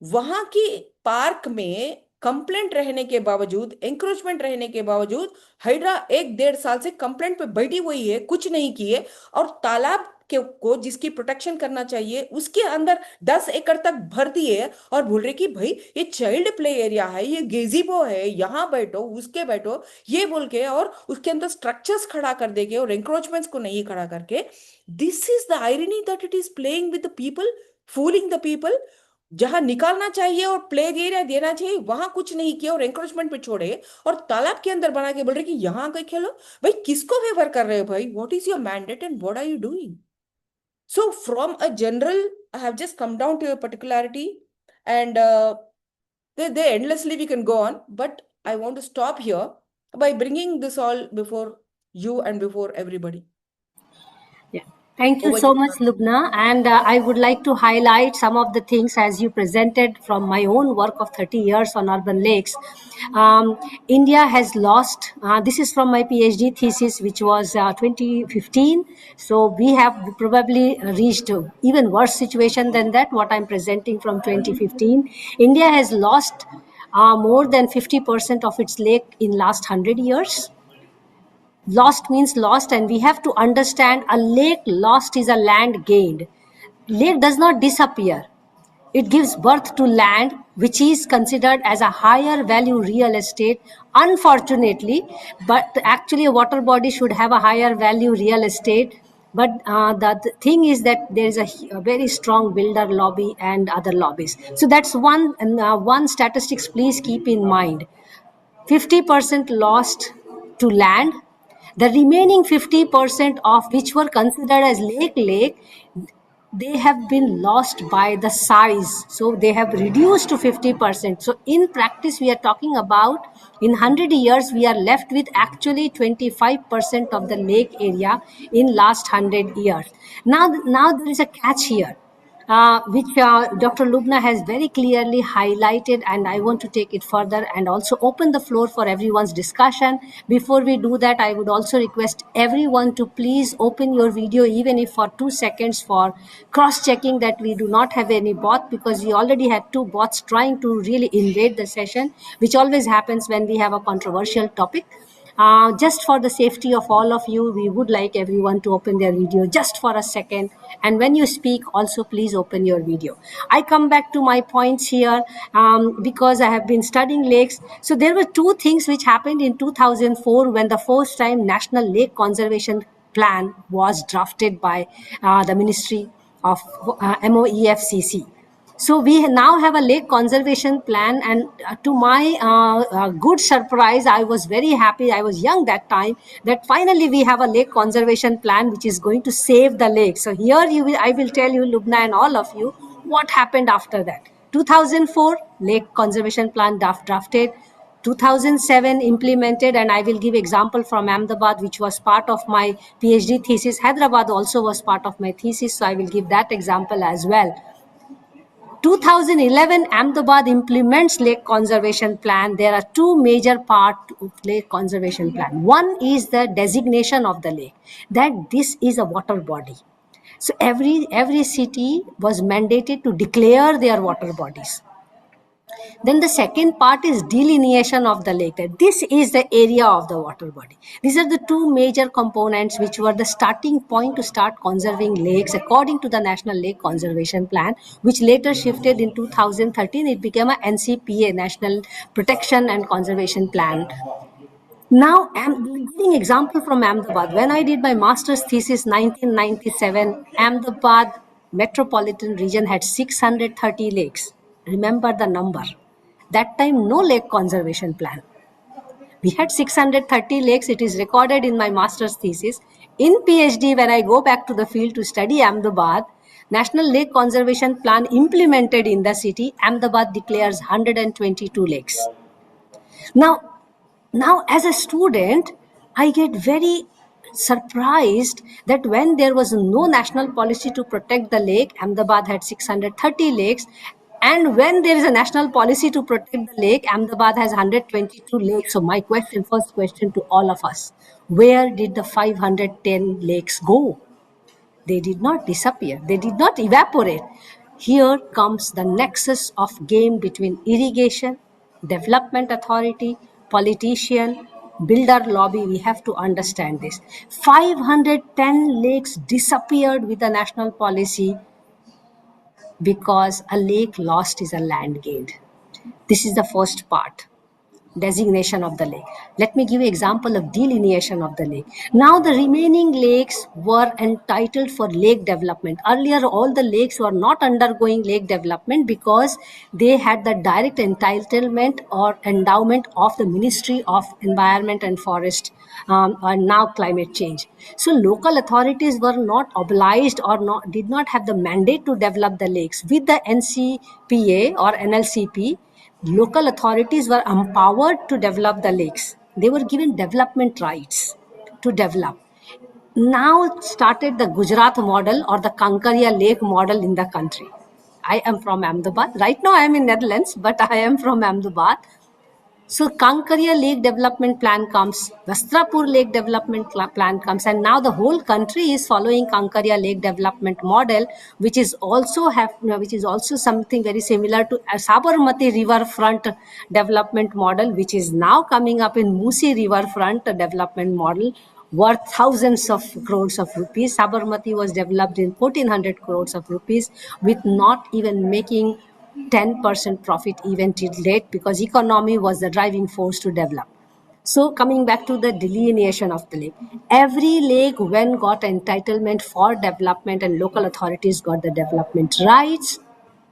वहां की पार्क में कंप्लेंट रहने के बावजूद, एंक्रोचमेंट रहने के बावजूद, हाइड्रा 1-1.5 साल से कंप्लेंट पे बैठी हुई है, कुछ नहीं किए. और तालाब को जिसकी प्रोटेक्शन करना चाहिए उसके अंदर 10 एकड़ तक भर दिए और बोल रहे कि भाई ये चाइल्ड प्ले एरिया है, ये गेजीबो है, यहाँ बैठो, उसके बैठो, ये बोल के, और उसके अंदर स्ट्रक्चर्स खड़ा कर देंगे और एंक्रोचमेंट्स को नहीं खड़ा करके. This is the irony that it is playing with the people, fooling the people. जहां निकालना चाहिए और प्ले एरिया देना चाहिए वहां कुछ नहीं किया और एंक्रोचमेंट पे छोड़े और तालाब के अंदर बना के बोल रहे कि यहां आके खेलो. भाई किसको फेवर कर रहे हो भाई? What is your mandate and what are you doing? So from a general, I have just come down to a particularity, and they endlessly we can go on, but I want to stop here by bringing this all before you and before everybody. Yeah. Thank you Over so to much, Lubna. And I would like to highlight some of the things as you presented from my own work of 30 years on urban lakes. India has lost, this is from my PhD thesis, which was 2015. So we have probably reached even worse situation than that, what I'm presenting from 2015. India has lost more than 50% of its lake in last 100 years. Lost means lost, and we have to understand a lake lost is a land gained. Lake does not disappear. It gives birth to land which is considered as a higher value real estate, unfortunately, but actually a water body should have a higher value real estate. But the thing is that there is a very strong builder lobby and other lobbies. So that's one statistics please keep in mind. 50% lost to land. The remaining 50% of which were considered as lake, they have been lost by the size. So they have reduced to 50%. So in practice, we are talking about in 100 years, we are left with actually 25% of the lake area in last 100 years. Now there is a catch here, which Dr. Lubna has very clearly highlighted, and I want to take it further and also open the floor for everyone's discussion. Before we do that, I would also request everyone to please open your video, even if for 2 seconds, for cross-checking that we do not have any bot, because we already had 2 bots trying to really invade the session, which always happens when we have a controversial topic. Just for the safety of all of you, we would like everyone to open their video just for a second. And when you speak, also please open your video. I come back to my points here, because I have been studying lakes. So there were 2 things which happened in 2004 when the first time National Lake Conservation Plan was drafted by the Ministry of MOEFCC. So we now have a lake conservation plan, and to my good surprise, I was very happy. I was young that time, that finally we have a lake conservation plan which is going to save the lake. So here I will tell you, Lubna and all of you, what happened after that. 2004 lake conservation plan drafted. 2007 implemented, and I will give example from Ahmedabad, which was part of my PhD thesis. Hyderabad also was part of my thesis, so I will give that example as well. 2011, Ahmedabad implements Lake Conservation Plan. There are 2 major parts of Lake Conservation Plan. One is the designation of the lake, that this is a water body. So every city was mandated to declare their water bodies. Then the second part is delineation of the lake, that this is the area of the water body. These are the 2 major components which were the starting point to start conserving lakes according to the National Lake Conservation Plan, which later shifted in 2013. It became a NCPA, National Protection and Conservation Plan. Now, I'm giving example from Ahmedabad. When I did my master's thesis 1997, Ahmedabad metropolitan region had 630 lakes. Remember the number. That time, no lake conservation plan. We had 630 lakes. It is recorded in my master's thesis. In PhD, when I go back to the field to study Ahmedabad, National Lake Conservation Plan implemented in the city, Ahmedabad declares 122 lakes. Now, as a student, I get very surprised that when there was no national policy to protect the lake, Ahmedabad had 630 lakes, and when there is a national policy to protect the lake, Ahmedabad has 122 lakes. So my first question to all of us, where did the 510 lakes go? They did not disappear. They did not evaporate. Here comes the nexus of game between irrigation, development authority, politician, builder lobby. We have to understand this. 510 lakes disappeared with the national policy because a lake lost is a land gained. This is the first part. Designation of the lake. Let me give you example of delineation of the lake. Now the remaining lakes were entitled for lake development. Earlier, all the lakes were not undergoing lake development because they had the direct entitlement or endowment of the Ministry of Environment and Forest, and now climate change. So local authorities were not obliged or did not have the mandate to develop the lakes. With the NCPA or NLCP, local authorities were empowered to develop the lakes. They were given development rights to develop. Now started the Gujarat model or the Kankaria Lake model in the country. I am from Ahmedabad. Right now I am in Netherlands, but I am from Ahmedabad. So Kankaria Lake Development Plan comes, Vastrapur Lake Development Plan comes, and now the whole country is following Kankaria Lake Development model, which is also something very similar to a Sabarmati Riverfront Development model, which is now coming up in Musi Riverfront Development model, worth thousands of crores of rupees. Sabarmati was developed in 1400 crores of rupees with not even making 10% profit even till date, because economy was the driving force to develop. So coming back to the delineation of the lake, every lake when got entitlement for development and local authorities got the development rights,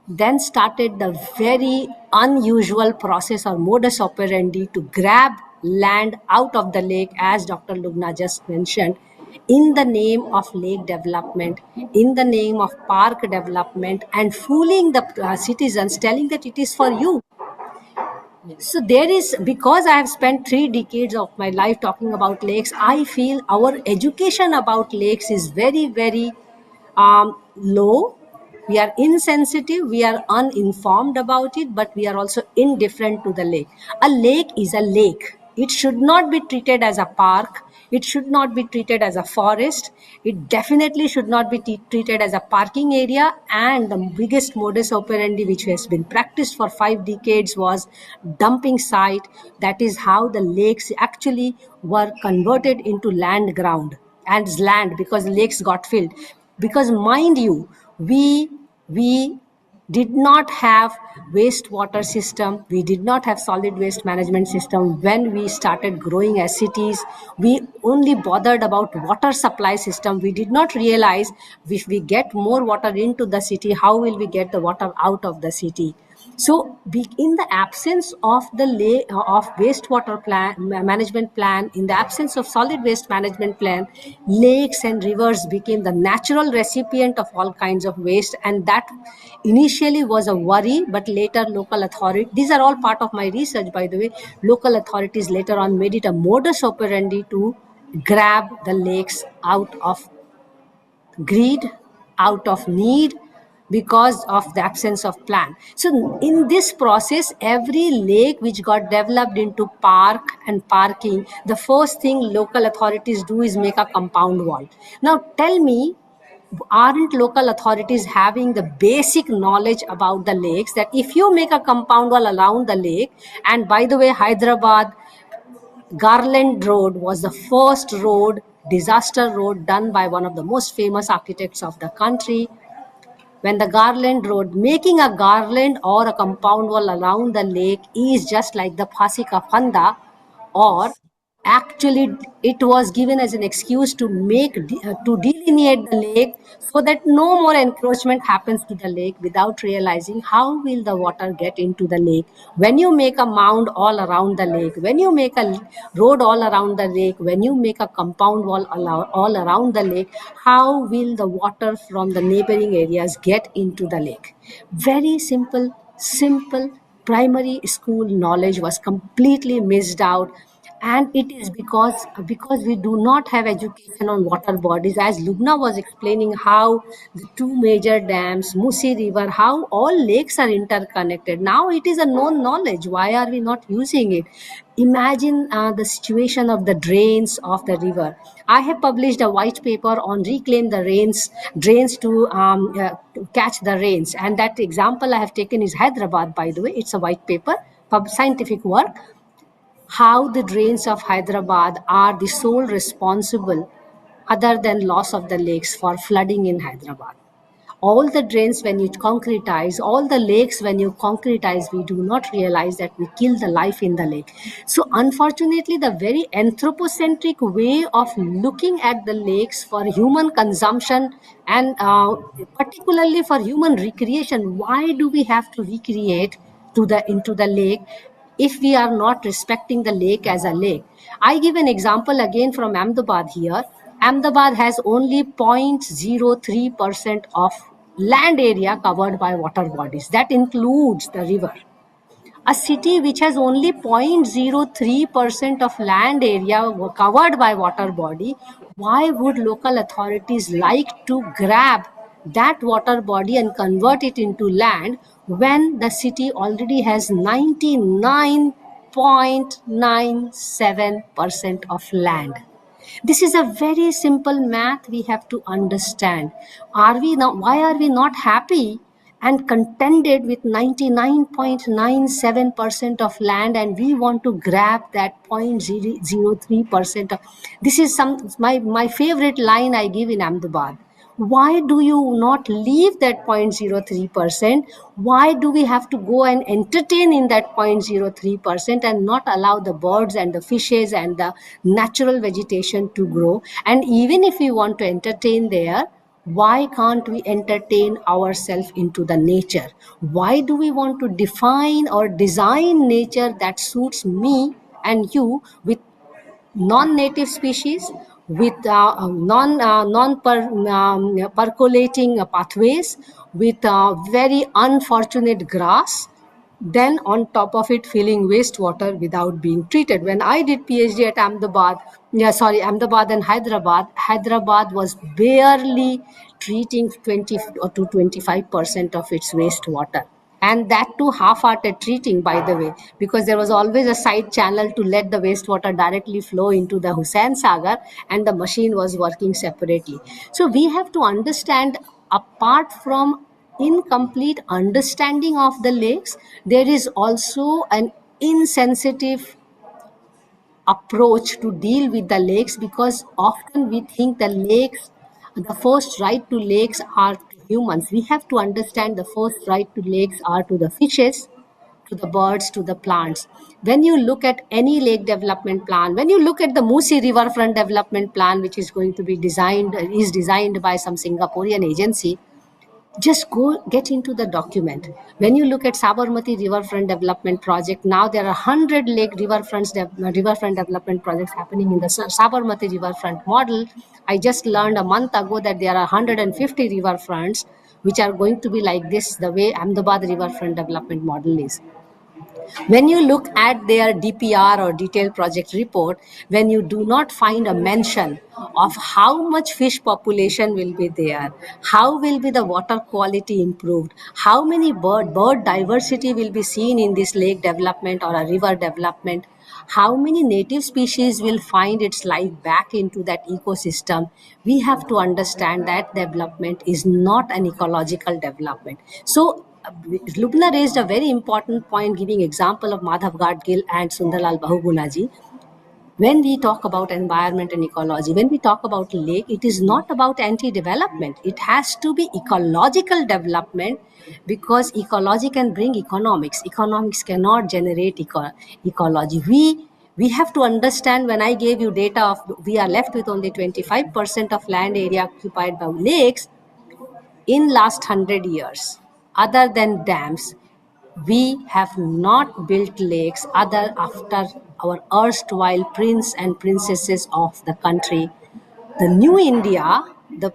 then started the very unusual process or modus operandi to grab land out of the lake, as Dr. Lubna just mentioned, in the name of lake development, in the name of park development, and fooling the citizens, telling that it is for you. So there is, because I have spent 3 decades of my life talking about lakes, I feel our education about lakes is very, very low. We are insensitive, we are uninformed about it, but we are also indifferent to the lake. A lake is a lake. It should not be treated as a park. It should not be treated as a forest. It definitely should not be treated as a parking area. And the biggest modus operandi which has been practiced for 5 decades was dumping site. That is how the lakes actually were converted into land ground and land, because lakes got filled. Because mind you, we did not have wastewater system, we did not have solid waste management system when we started growing as cities. We only bothered about water supply system. We did not realize, if we get more water into the city, how will we get the water out of the city? So, in the absence of the of wastewater plan management plan, in the absence of solid waste management plan, lakes and rivers became the natural recipient of all kinds of waste, and that initially was a worry. But later, local authority, these are all part of my research, by the way. Local authorities later on made it a modus operandi to grab the lakes out of greed, out of need, because of the absence of plan. So in this process, every lake which got developed into park and parking, the first thing local authorities do is make a compound wall. Now tell me, aren't local authorities having the basic knowledge about the lakes, that if you make a compound wall around the lake, and by the way, Hyderabad Garland Road was the first road, disaster road, done by one of the most famous architects of the country. When the Garland Road, making a garland or a compound wall around the lake is just like the Phasi ka Fanda, or actually it was given as an excuse to to delineate the lake, so that no more encroachment happens to the lake, without realizing how will the water get into the lake. When you make a mound all around the lake, when you make a road all around the lake, when you make a compound wall all around the lake, how will the water from the neighboring areas get into the lake? Very simple primary school knowledge was completely missed out. And it is because we do not have education on water bodies, as Lubna was explaining how the two major dams, Musi River, how all lakes are interconnected. Now it is a known knowledge. Why are we not using it? Imagine the situation of the drains of the river. I have published a white paper on reclaim the drains to catch the rains, and that example I have taken is Hyderabad. By the way, it's a white paper, scientific work, how the drains of Hyderabad are the sole responsible, other than loss of the lakes, for flooding in Hyderabad. All the drains, when you concretize, all the lakes, when you concretize, we do not realize that we kill the life in the lake. So unfortunately, the very anthropocentric way of looking at the lakes for human consumption, and particularly for human recreation, why do we have to recreate into the lake if we are not respecting the lake as a lake? I give an example again from Ahmedabad here. Ahmedabad has only 0.03% of land area covered by water bodies. That includes the river. A city which has only 0.03% of land area covered by water body, why would local authorities like to grab that water body and convert it into land, when the city already has 99.97% of land? This is a very simple math we have to understand. Why are we not happy and contented with 99.97% of land, and we want to grab that 0.003% of? This is my favorite line I give in Ahmedabad. Why do you not leave that 0.03%? Why do we have to go and entertain in that 0.03% and not allow the birds and the fishes and the natural vegetation to grow? And even if we want to entertain there, Why can't we entertain ourselves into the nature? Why do we want to define or design nature that suits me and you with non-native species, with percolating pathways, with very unfortunate grass, then on top of it filling wastewater without being treated? When I did PhD at Ahmedabad and Hyderabad was barely treating 20 or to 25% of its wastewater, and that too half-hearted treating, by the way, because there was always a side channel to let the wastewater directly flow into the Hussain Sagar, and the machine was working separately. So we have to understand, apart from incomplete understanding of the lakes, there is also an insensitive approach to deal with the lakes, because often we think the first right to lakes are to humans. We have to understand the first right to lakes are to the fishes, to the birds, to the plants. When you look at any lake development plan, when you look at the Musi Riverfront Development Plan, which is going to be designed by some Singaporean agency, just go get into the document. When you look at Sabarmati Riverfront Development Project, now there are 100 riverfront development projects happening in the Sabarmati Riverfront model. I just learned a month ago that there are 150 riverfronts which are going to be like this, the way Ahmedabad Riverfront Development Model is. When you look at their DPR or detailed project report, when you do not find a mention of how much fish population will be there, how will be the water quality improved, how many bird diversity will be seen in this lake development or a river development, how many native species will find its life back into that ecosystem, we have to understand that development is not an ecological development. So Lubna raised a very important point, giving example of Madhav Gadgil and Sundarlal Bahugunaji. When we talk about environment and ecology, when we talk about lake, it is not about anti-development. It has to be ecological development, because ecology can bring economics. Economics cannot generate ecology. We have to understand, when I gave you data of we are left with only 25% of land area occupied by lakes in last 100 years, other than dams, we have not built lakes other after our erstwhile prince and princesses of the country. The new India, the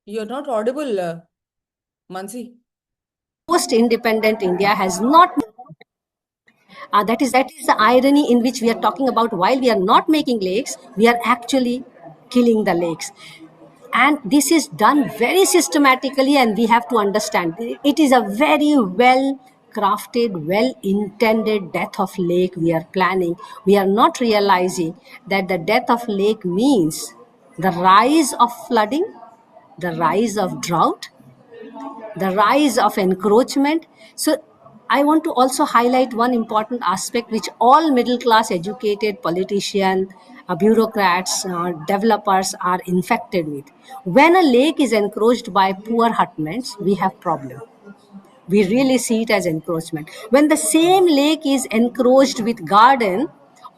You're not audible, Mansi. post-independent India has not. That is the irony in which we are talking about. While we are not making lakes, we are actually killing the lakes. And this is done very systematically, and we have to understand it is a very well crafted, well intended death of lake we are planning. We are not realizing that the death of lake means the rise of flooding, the rise of drought, the rise of encroachment. So I want to also highlight one important aspect which all middle class educated politicians, bureaucrats, developers are infected with. When a lake is encroached by poor hutments, we have problem. We really see it as encroachment. When the same lake is encroached with garden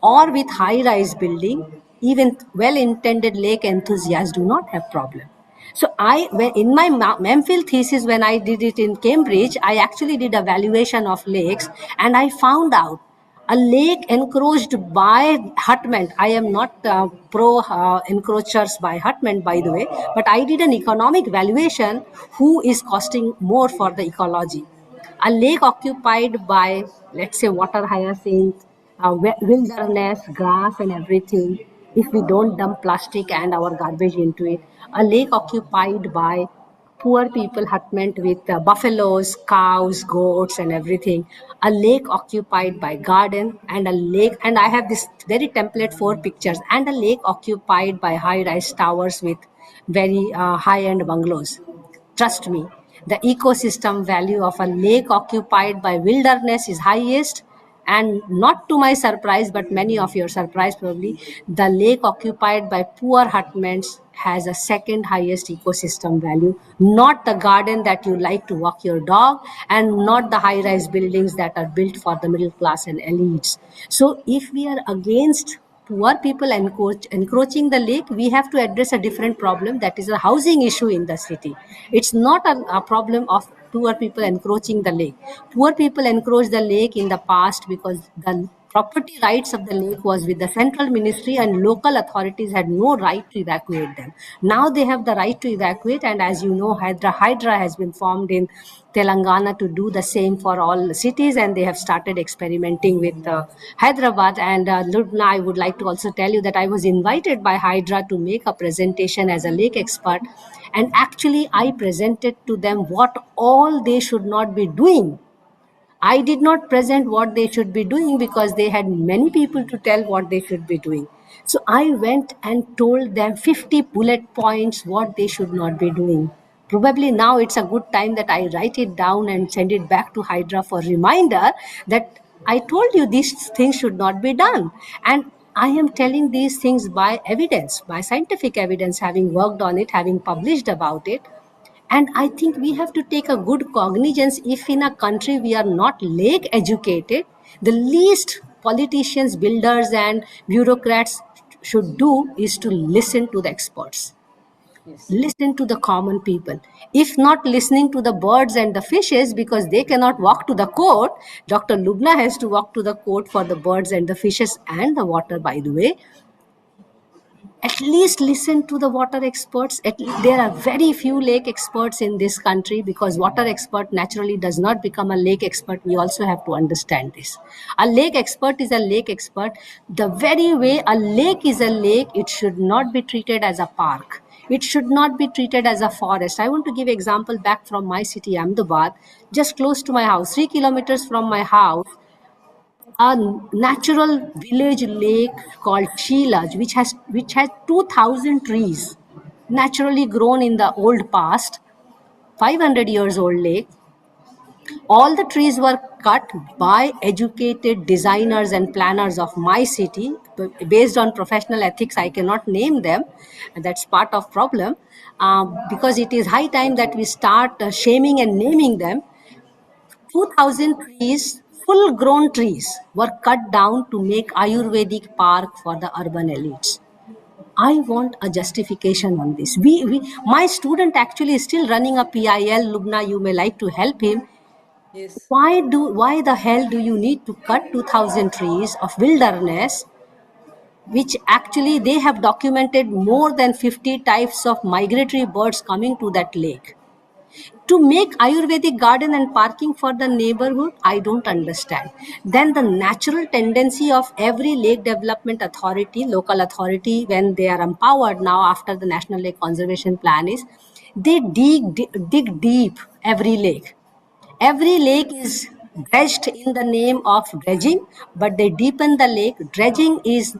or with high rise building, even well intended lake enthusiasts do not have problem. So in my MPhil thesis, when I did it in Cambridge, I actually did a valuation of lakes, and I found out a lake encroached by hutment. I am not pro encroachers by hutment, by the way, but I did an economic valuation who is costing more for the ecology. A lake occupied by, let's say, water hyacinth, wilderness, grass, and everything, if we don't dump plastic and our garbage into it, a lake occupied by poor people hutment with buffaloes, cows, goats, and everything, a lake occupied by garden, and a lake, and I have this very template 4 pictures, and a lake occupied by high rise towers with very high end bungalows. Trust me, the ecosystem value of a lake occupied by wilderness is highest, and not to my surprise, but many of your surprise probably, the lake occupied by poor hutments has a second highest ecosystem value, not the garden that you like to walk your dog, and not the high-rise buildings that are built for the middle class and elites. So if we are against poor people encroaching the lake, we have to address a different problem, that is a housing issue in the city. It's not a problem of poor people encroaching the lake. Poor people encroached the lake in the past because the property rights of the lake was with the central ministry and local authorities had no right to evacuate them. Now they have the right to evacuate, and as you know, Hydra has been formed in Telangana to do the same for all cities, and they have started experimenting with Hyderabad. And Lubna, I would like to also tell you that I was invited by Hydra to make a presentation as a lake expert, and actually I presented to them what all they should not be doing. I did not present what they should be doing because they had many people to tell what they should be doing. So I went and told them 50 bullet points what they should not be doing. Probably now it's a good time that I write it down and send it back to Hydra for reminder that I told you these things should not be done. And I am telling these things by evidence, by scientific evidence, having worked on it, having published about it. And I think we have to take a good cognizance if in a country we are not lake educated, the least politicians, builders, and bureaucrats should do is to listen to the experts. Yes. Listen to the common people. If not listening to the birds and the fishes because they cannot walk to the court, Dr. Lubna has to walk to the court for the birds and the fishes and the water, by the way. At least listen to the water experts. There are very few lake experts in this country because water expert naturally does not become a lake expert. We also have to understand this. A lake expert is a lake expert. The very way a lake is a lake, it should not be treated as a park. It should not be treated as a forest. I want to give example back from my city, Ahmedabad, just close to my house, 3 kilometers from my house, a natural village lake called Sheelaj, which has 2,000 trees, naturally grown in the old past, 500 years old lake. All the trees were cut by educated designers and planners of my city based on professional ethics. I cannot name them, and that's part of problem, because it is high time that we start shaming and naming them. 2,000 trees, full grown trees, were cut down to make Ayurvedic park for the urban elites. I want a justification on this. My student actually is still running a PIL. Lubna, you may like to help him. Yes. Why the hell do you need to cut 2,000 trees of wilderness, which actually they have documented more than 50 types of migratory birds coming to that lake? To make Ayurvedic garden and parking for the neighborhood, I don't understand. Then the natural tendency of every lake development authority, local authority, when they are empowered now after the National Lake Conservation Plan is, they dig deep every lake. Every lake is dredged in the name of dredging, but they deepen the lake. Dredging is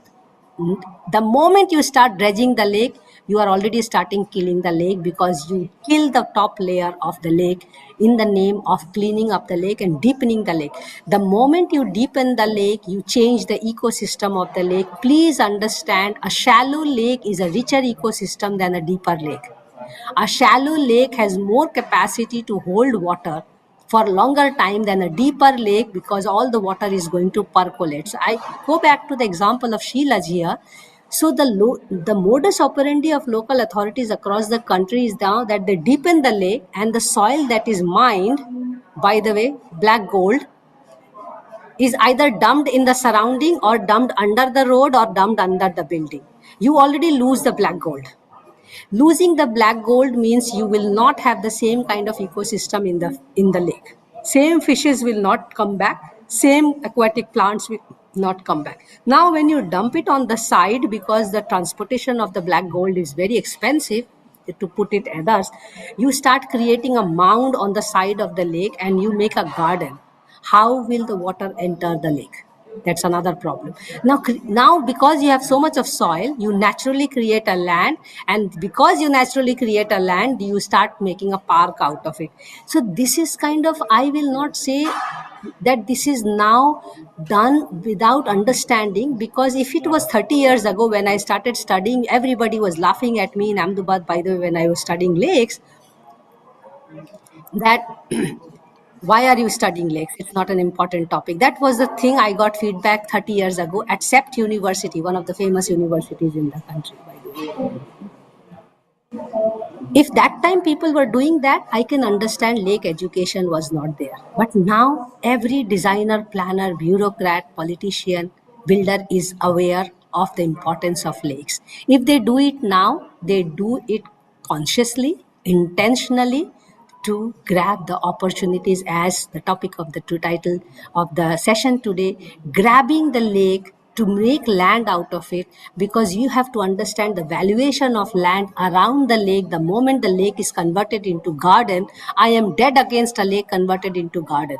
the moment you start dredging the lake, you are already starting killing the lake because you kill the top layer of the lake in the name of cleaning up the lake and deepening the lake. The moment you deepen the lake, you change the ecosystem of the lake. Please understand, a shallow lake is a richer ecosystem than a deeper lake. A shallow lake has more capacity to hold water for longer time than a deeper lake because all the water is going to percolate. So I go back to the example of Sheelaj here. So the modus operandi of local authorities across the country is now that they deepen the lake and the soil that is mined, by the way, black gold, is either dumped in the surrounding or dumped under the road or dumped under the building. You already lose the black gold. Losing the black gold means you will not have the same kind of ecosystem in the lake. Same fishes will not come back, same aquatic plants will not come back. Now when you dump it on the side, because the transportation of the black gold is very expensive, to put it others, you start creating a mound on the side of the lake and you make a garden. How will the water enter the lake? That's another problem. Now because you have so much of soil, you naturally create a land, and because you naturally create a land, you start making a park out of it. So this is kind of, I will not say that this is now done without understanding, because if it was 30 years ago when I started studying, everybody was laughing at me in Ahmedabad, by the way, when I was studying lakes, that Why are you studying lakes? It's not an important topic. That was the thing I got feedback 30 years ago at CEPT University, one of the famous universities in the country, by the way. If that time people were doing that, I can understand lake education was not there. But now every designer, planner, bureaucrat, politician, builder is aware of the importance of lakes. If they do it now, they do it consciously, intentionally, to grab the opportunities, as the topic of the title of the session today, grabbing the lake to make land out of it, because you have to understand the valuation of land around the lake. The moment the lake is converted into garden, I am dead against a lake converted into garden.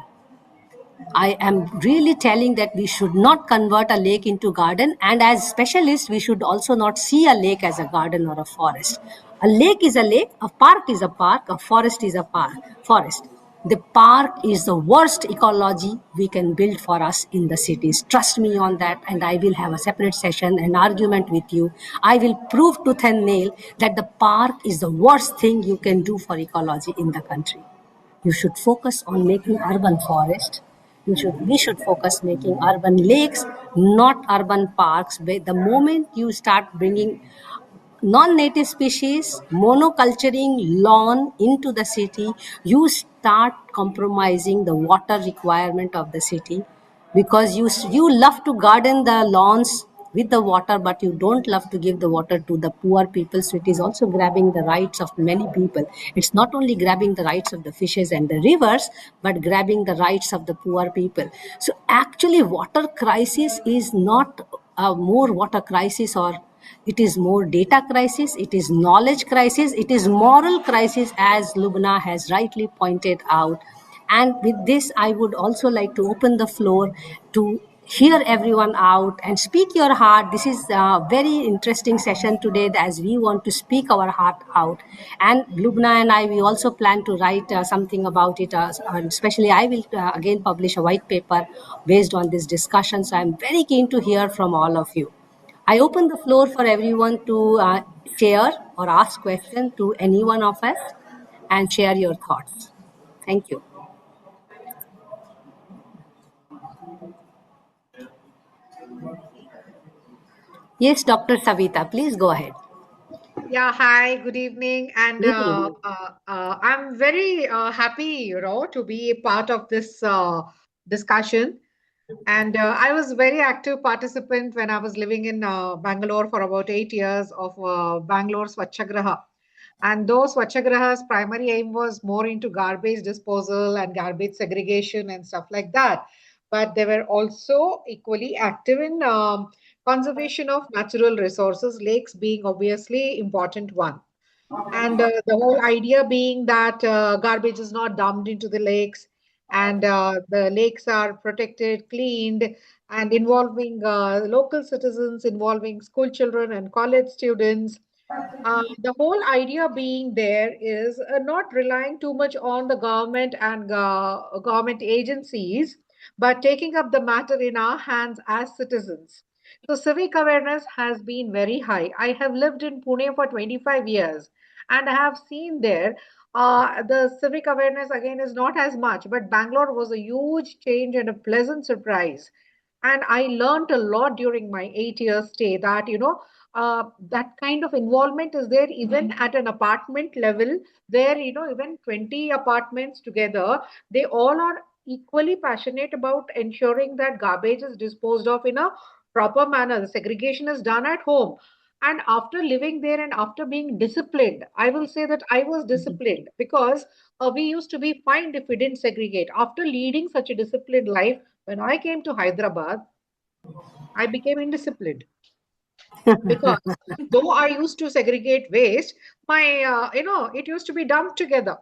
I am really telling that we should not convert a lake into garden, and as specialists, we should also not see a lake as a garden or a forest. A lake is a lake, a park is a park, a forest is a forest. The park is the worst ecology we can build for us in the cities. Trust me on that, and I will have a separate session, an argument with you. I will prove tooth and nail that the park is the worst thing you can do for ecology in the country. You should focus on making urban forest. We should focus making urban lakes, not urban parks. The moment you start bringing non-native species, monoculturing lawn into the city, you start compromising the water requirement of the city, because you love to garden the lawns with the water, but you don't love to give the water to the poor people. So it is also grabbing the rights of many people. It's not only grabbing the rights of the fishes and the rivers, but grabbing the rights of the poor people. So actually, water crisis is not a more water crisis, or it is more data crisis, it is knowledge crisis, it is moral crisis, as Lubna has rightly pointed out. And with this, I would also like to open the floor to hear everyone out and speak your heart. This is a very interesting session today, as we want to speak our heart out. And Lubna and I, we also plan to write something about it. And especially, I will again publish a white paper based on this discussion. So I'm very keen to hear from all of you. I open the floor for everyone to share or ask questions to any one of us and share your thoughts. Thank you. Yes, Dr. Savita, please go ahead. Yeah, hi, good evening. And Good evening. I'm very happy, to be a part of this discussion. And I was a very active participant when I was living in Bangalore for about 8 years of Bangalore Swachhagraha. And those Swachhagraha's primary aim was more into garbage disposal and garbage segregation and stuff like that. But they were also equally active in conservation of natural resources, lakes being obviously important one. And the whole idea being that garbage is not dumped into the lakes, and the lakes are protected, cleaned, and involving local citizens, involving school children and college students. The whole idea being there is not relying too much on the government and government agencies, but taking up the matter in our hands as citizens. So, civic awareness has been very high. I have lived in Pune for 25 years, and I have seen there the civic awareness again is not as much, but Bangalore was a huge change and a pleasant surprise. And I learned a lot during my 8 year stay that, that kind of involvement is there even at an apartment level, where, even 20 apartments together, they all are equally passionate about ensuring that garbage is disposed of in a proper manner. The segregation is done at home. And after living there and after being disciplined, I will say that I was disciplined because we used to be fined if we didn't segregate. After leading such a disciplined life, when I came to Hyderabad, I became indisciplined because though I used to segregate waste, my it used to be dumped together.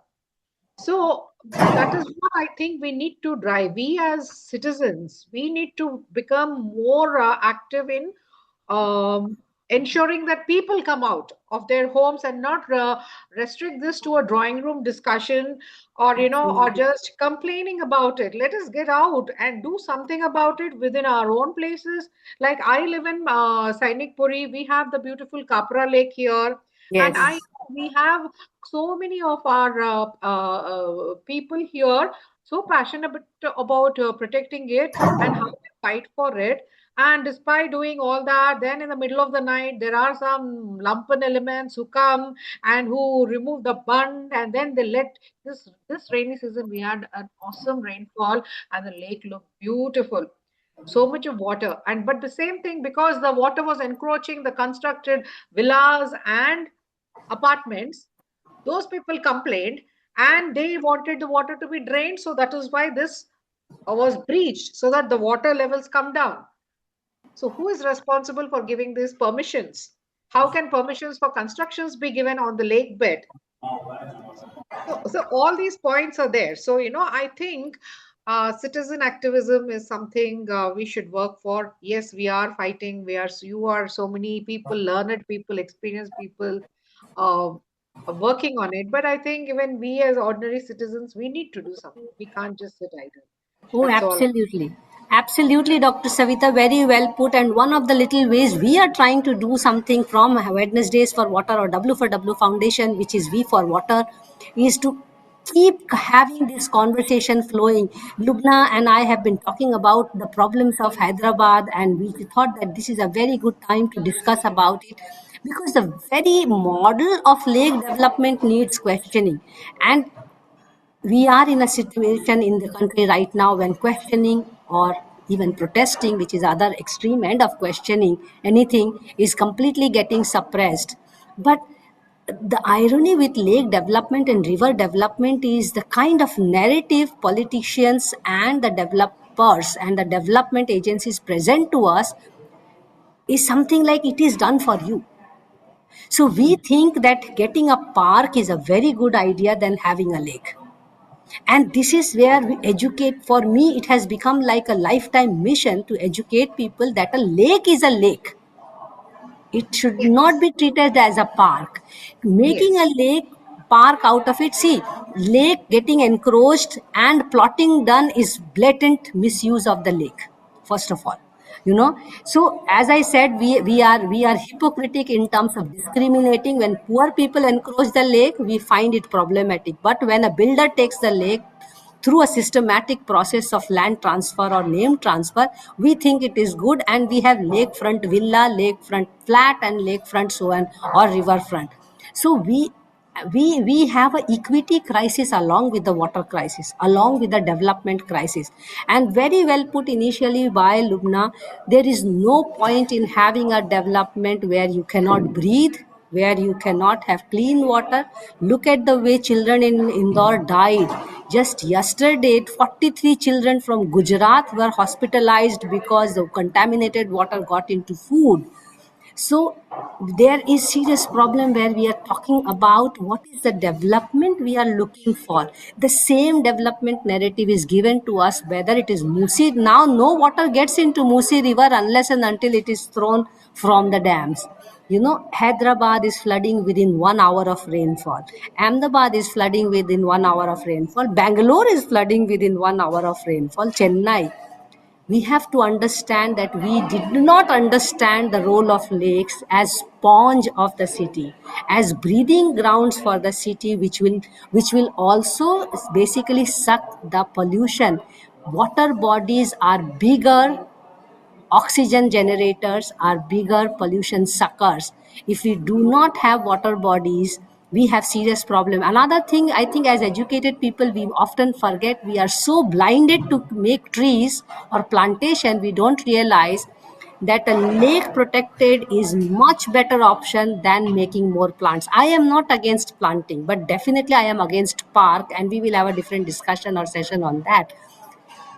So that is what I think we need to drive. We as citizens, we need to become more active in um, ensuring that people come out of their homes and not restrict this to a drawing room discussion, or or just complaining about it. Let us get out and do something about it within our own places. Like I live in Sainik Puri, we have the beautiful Kapra Lake here, and Yes. we have so many of our people here so passionate about protecting it and how they fight for it. And despite doing all that, then in the middle of the night, there are some lumpen elements who come and who remove the bund, and then they let this rainy season we had an awesome rainfall, and the lake looked beautiful, so much of water. And but the same thing, because the water was encroaching the constructed villas and apartments, those people complained and they wanted the water to be drained. So that is why this was breached, so that the water levels come down. So who is responsible for giving these permissions? How can permissions for constructions be given on the lake bed? So all these points are there. So, I think citizen activism is something we should work for. Yes, we are fighting. You are so many people, learned people, experienced people, uh, working on it. But I think even we as ordinary citizens, we need to do something. We can't just sit idle. Oh, That's all. absolutely. Absolutely, Dr. Savita, very well put. And one of the little ways we are trying to do something from Wednesdays for Water or W for W Foundation, which is V for Water, is to keep having this conversation flowing. Lubna and I have been talking about the problems of Hyderabad, and we thought that this is a very good time to discuss about it because the very model of lake development needs questioning. And we are in a situation in the country right now when questioning or even protesting, which is other extreme end of questioning anything, is completely getting suppressed. But the irony with lake development and river development is the kind of narrative politicians and the developers and the development agencies present to us is something like it is done for you. So we think that getting a park is a very good idea than having a lake. And this is where we educate. For me, it has become like a lifetime mission to educate people that a lake is a lake. It should not Yes. be treated as a park. Making a Yes. lake park out of it, see, lake getting encroached and plotting done is blatant misuse of the lake, first of all. So as I said, we are hypocritic in terms of discriminating. When poor people encroach the lake, we find it problematic. But when a builder takes the lake through a systematic process of land transfer or name transfer, we think it is good, and we have lakefront villa, lakefront flat, and lakefront so on, or riverfront. So we have a equity crisis along with the water crisis, along with the development crisis. And very well put initially by Lubna, there is no point in having a development where you cannot breathe, where you cannot have clean water. Look at the way children in Indore died. Just yesterday, 43 children from Gujarat were hospitalized because the contaminated water got into food. So there is serious problem where we are talking about what is the development we are looking for. The same development narrative is given to us, whether it is Musi. Now no water gets into Musi river unless and until it is thrown from the dams. Hyderabad is flooding within 1 hour of rainfall. Ahmedabad is flooding within 1 hour of rainfall. Bangalore is flooding within 1 hour of rainfall. Chennai, we have to understand that we did not understand the role of lakes as sponge of the city, as breathing grounds for the city, which will also basically suck the pollution. Water bodies are bigger oxygen generators, are bigger pollution suckers. If we do not have water bodies, we have serious problem. Another thing, I think, as educated people, we often forget. We are so blinded to make trees or plantation, we don't realize that a lake protected is much better option than making more plants. I am not against planting, but definitely I am against park, and we will have a different discussion or session on that.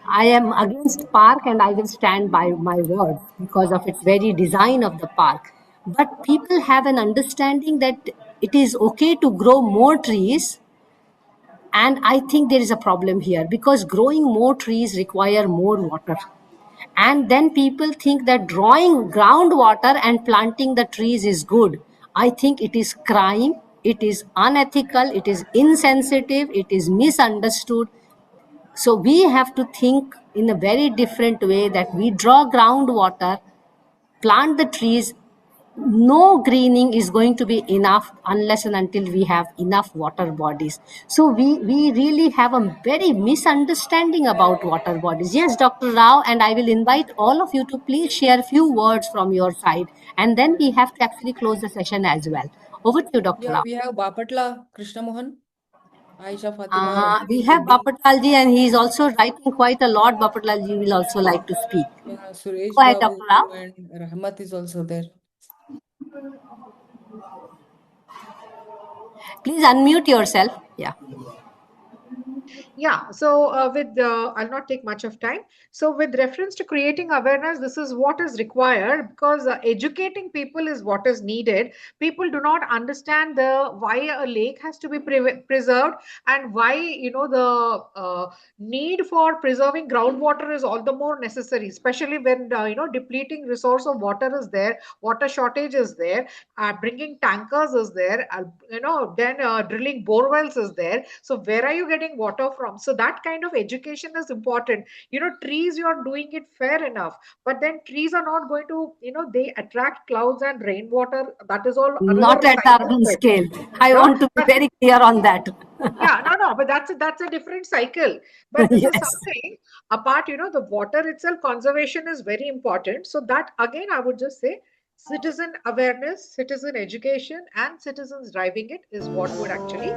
I am against park, and I will stand by my word because of its very design of the park. But people have an understanding that it is okay to grow more trees, and I think there is a problem here because growing more trees require more water. And then people think that drawing groundwater and planting the trees is good. I think it is crime, it is unethical, it is insensitive, it is misunderstood. So we have to think in a very different way, that we draw groundwater, plant the trees, no greening is going to be enough unless and until we have enough water bodies. So we really have a very misunderstanding about water bodies. Yes, Dr. Rao, and I will invite all of you to please share few words from your side, and then we have to actually close the session as well. Over to you, Dr. Yeah, Rao. we have Bapatla Krishna Mohan, Aisha Fatima. We have Bapatalji, and he is also writing quite a lot. Bapatalji will also like to speak. Yeah, Suresh Go ahead, Babu Dr. Rao. and Rahmat is also there. Please unmute yourself. Yeah. Yeah, so I'll not take much of time. So with reference to creating awareness, this is what is required because educating people is what is needed. People do not understand the why a lake has to be preserved and why the need for preserving groundwater is all the more necessary, especially when depleting resource of water is there, water shortage is there, bringing tankers is there, then drilling bore wells is there. So where are you getting water from? So that kind of education is important. Trees, you are doing it fair enough, but then trees are not going to, they attract clouds and rainwater. That is all another Not at side the of urban it. scale. I No, want to be but very clear on that. yeah, no, but that's a different cycle. But this is Yes. something apart, the water itself, conservation is very important. So that again, I would just say citizen awareness, citizen education, and citizens driving it is what would actually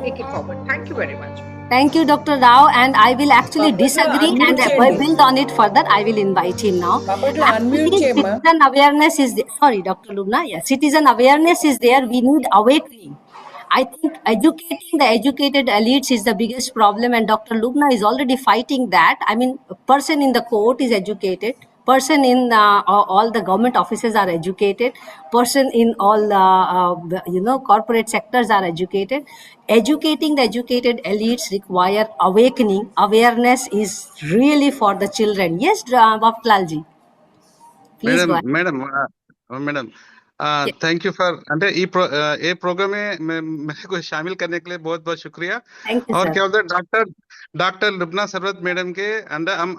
take it forward. Thank you very much. Thank you, Dr. Rao. And I will actually Bapatla disagree and unmute చేయండి. build on it further. I will invite him now. Bapatla unmute Actually, చేయమ్మా. citizen awareness is there. Sorry, Dr. Lubna. Yeah, citizen awareness is there. We need awakening. I think educating the educated elites is the biggest problem, and Dr. Lubna is already fighting that. I mean, a person in the court is educated. Person in all the government offices are educated. Person in all corporate sectors are educated. Educating the educated elites require awakening. Awareness is really for the children. Yes, Baptlalji. Please madam go ahead. Madam madam Yes. Thank you for అంటే ये programme में मेरे को शामिल करने के लिए बहुत बहुत शुक्रिया Thank you, और sir. क्या बोलते हैं डॉक्टर लुबना सरवत मैडम के अंदर हम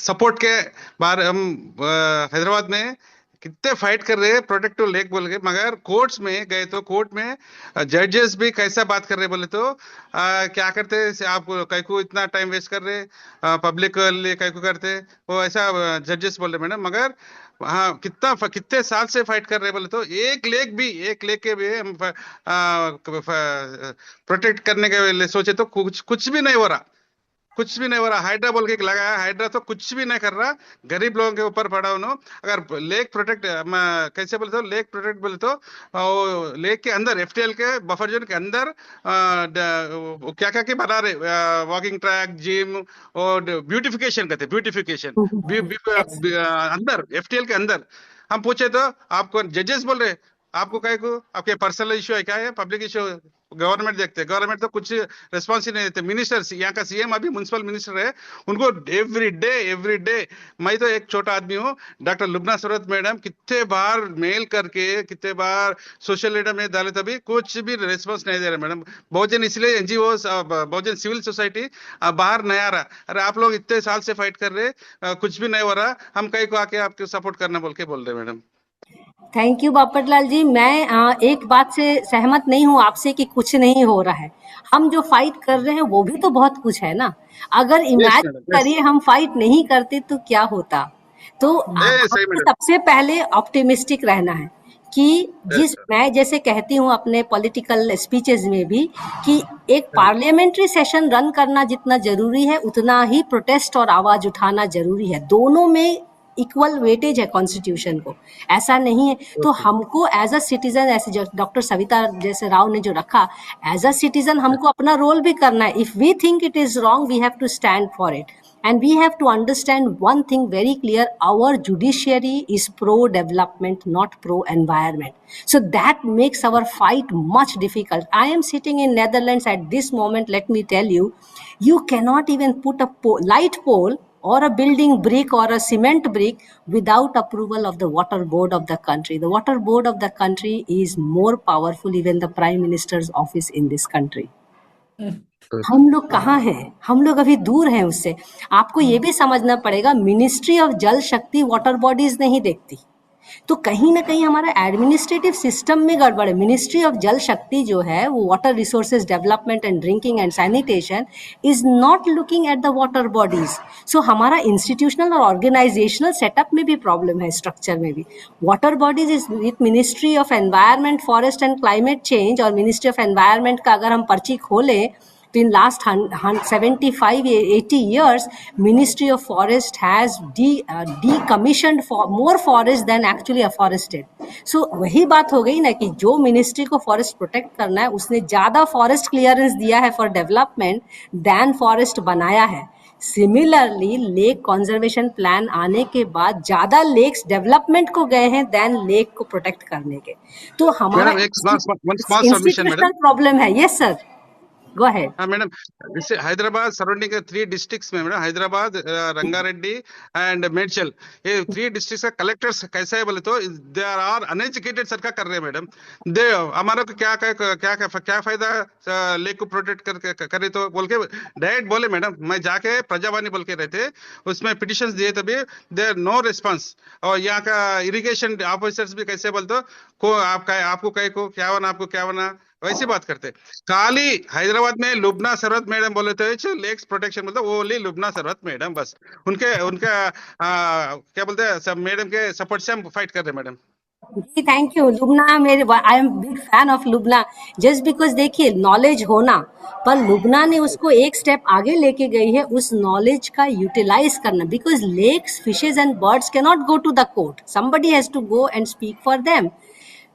सपोर्ट के बारे हम हैदराबाद में कितने फाइट कर रहे हैं प्रोटेक्टिव लेक बोल के, मगर कोर्ट्स में गए तो कोर्ट में जजेस भी कैसा बात कर रहे बोले तो क्या करते आप कई को इतना टाइम वेस्ट कर रहे पब्लिक लिए कई को करते वो ऐसा जजेस बोल रहे मैडम, मगर हाँ कितने साल से फाइट कर रहे बोले तो एक लेक के भी हम प्रोटेक्ट करने के लिए सोचे तो कुछ भी नहीं हो रहा, कुछ भी नहीं हो रहा। हाइड्रा बोल के लगाया, हाइड्रा तो कुछ भी नहीं कर रहा, गरीब लोगों के ऊपर पड़ा उन्होंने। अगर लेक प्रोटेक्ट कैसे बोले तो लेक प्रोटेक्ट बोले तो लेक के अंदर एफटीएल के बफर जोन के अंदर क्या क्या बना रहे वॉकिंग ट्रैक, जिम और ब्यूटिफिकेशन कहते, ब्यूटिफिकेशन अंदर एफटीएल के अंदर। हम पूछे तो आपको जजेस बोल रहे आपको कहे को आपके पर्सनल इश्यू है, क्या है पब्लिक इश्यू, गवर्नमेंट देखते, गवर्नमेंट तो कुछ रिस्पॉन्स ही नहीं देते। मिनिस्टर यहाँ का सीएम अभी म्युनिसिपल मिनिस्टर है, उनको एवरी डे मैं तो एक छोटा आदमी हूँ, डॉक्टर लुबना सरवत मैडम कितने बार मेल करके कितने बार सोशल मीडिया में डाले तभी कुछ भी रिस्पॉन्स नहीं दे रहे मैडम। बहुजन इसलिए एनजीओ बहुजन सिविल सोसाइटी बाहर नहीं आ रहा। अरे आप लोग इतने साल से फाइट कर रहे कुछ भी नहीं हो रहा, हम कहीं को आके आपको सपोर्ट करना बोल के बोल रहे मैडम। थैंक यू बापटलाल जी। मैं एक बात से सहमत नहीं हूँ आपसे कि कुछ नहीं हो रहा है। हम जो फाइट कर रहे हैं वो भी तो बहुत कुछ है ना। अगर इमेजिन करिए हम फाइट नहीं करते तो क्या होता। तो सबसे पहले ऑप्टिमिस्टिक रहना है कि मैं जैसे कहती हूँ अपने पॉलिटिकल स्पीचेस में भी कि एक पार्लियामेंट्री सेशन रन करना जितना जरूरी है उतना ही प्रोटेस्ट और आवाज उठाना जरूरी है। दोनों में इक्वल वेटेज है कॉन्स्टिट्यूशन को, ऐसा नहीं है। तो हमको एज अ सिटीजन, ऐसे डॉक्टर सविता जैसे राव ने जो रखा, एज अ सिटीजन हमको अपना रोल भी करना है। If we think it is wrong we have to stand for it, and we have to understand one thing very clear: our judiciary is pro development, not pro environment. So that makes our fight much difficult. I am sitting in Netherlands at this moment. Let me tell you, you cannot even put a light pole or a building brick or a cement brick without approval of the water board of the country. The water board of the country is more powerful even the prime minister's office in this country. हम लोग कहाँ हैं? हम लोग अभी दूर हैं उससे। आपको ये भी समझना पड़ेगा, मिनिस्ट्री ऑफ जल शक्ति वाटर बॉडीज नहीं देखती, तो कहीं ना कहीं हमारा एडमिनिस्ट्रेटिव सिस्टम में गड़बड़ है। मिनिस्ट्री ऑफ जल शक्ति जो है वो water resources development and drinking and sanitation is not looking at the water bodies. So हमारा इंस्टीट्यूशनल और ऑर्गेनाइजेशनल सेटअप में भी प्रॉब्लम है, स्ट्रक्चर में भी। Water bodies is with ministry of environment, forest and climate change और ministry of environment का अगर हम पर्ची खोलें तो in last 75-80 years, Ministry of Forest has decommissioned for more forest than actually afforested. So वही बात हो गई ना कि जो मिनिस्ट्री को फॉरेस्ट प्रोटेक्ट करना है उसने ज्यादा फॉरेस्ट क्लियरेंस दिया है फॉर डेवलपमेंट देन फॉरेस्ट बनाया है। सिमिलरली लेक कंजर्वेशन प्लान आने के बाद ज्यादा लेक्स डेवलपमेंट को गए हैं देन लेक को प्रोटेक्ट करने के। तो हमारा मैडम एक small submission madam. Institutional problem है। Yes sir, go ahead. हाँ मैडम, जैसे हैदराबाद सराउंडिंग के 3 डिस्ट्रिक्ट्स में मैडम, हैदराबाद, रंगारेड्डी एंड मेडचल, ये 3 डिस्ट्रिक्ट्स का कलेक्टर्स कैसा है बोले तो दे आर अनएजुकेटेड सरकार कर रहे हैं मैडम। दे हमारा को क्या फायदा लेक को प्रोटेक्ट करके करे तो बोल के डायरेक्ट बोले मैडम। मैं जाके प्रजावाणी बोल के रहते उसमें पिटिशंस दिए तभी देयर नो रिस्पांस। और यहाँ का इरिगेशन ऑफिसर्स भी कैसे बोलते को आपको क्या बना, आपको क्या बना, वैसी बात करते। खाली हैदराबाद में लुबना सरवत मैडम बोले थे लेक्स प्रोटेक्शन बोलते ओनली लुबना सरवत मैडम, बस उनका क्या बोलते हैं सब मैडम के सपोर्ट से हम फाइट कर रहे हैं मैडम। जी थैंक यू। लुबना मेरे, I am big fan of Lubna just because देखिए नॉलेज होना, पर लुबना ने उसको एक स्टेप आगे लेके गई है उस नॉलेज का यूटिलाइज करना। Because lakes, fishes and birds can not go to the court, somebody has to go and speak for them.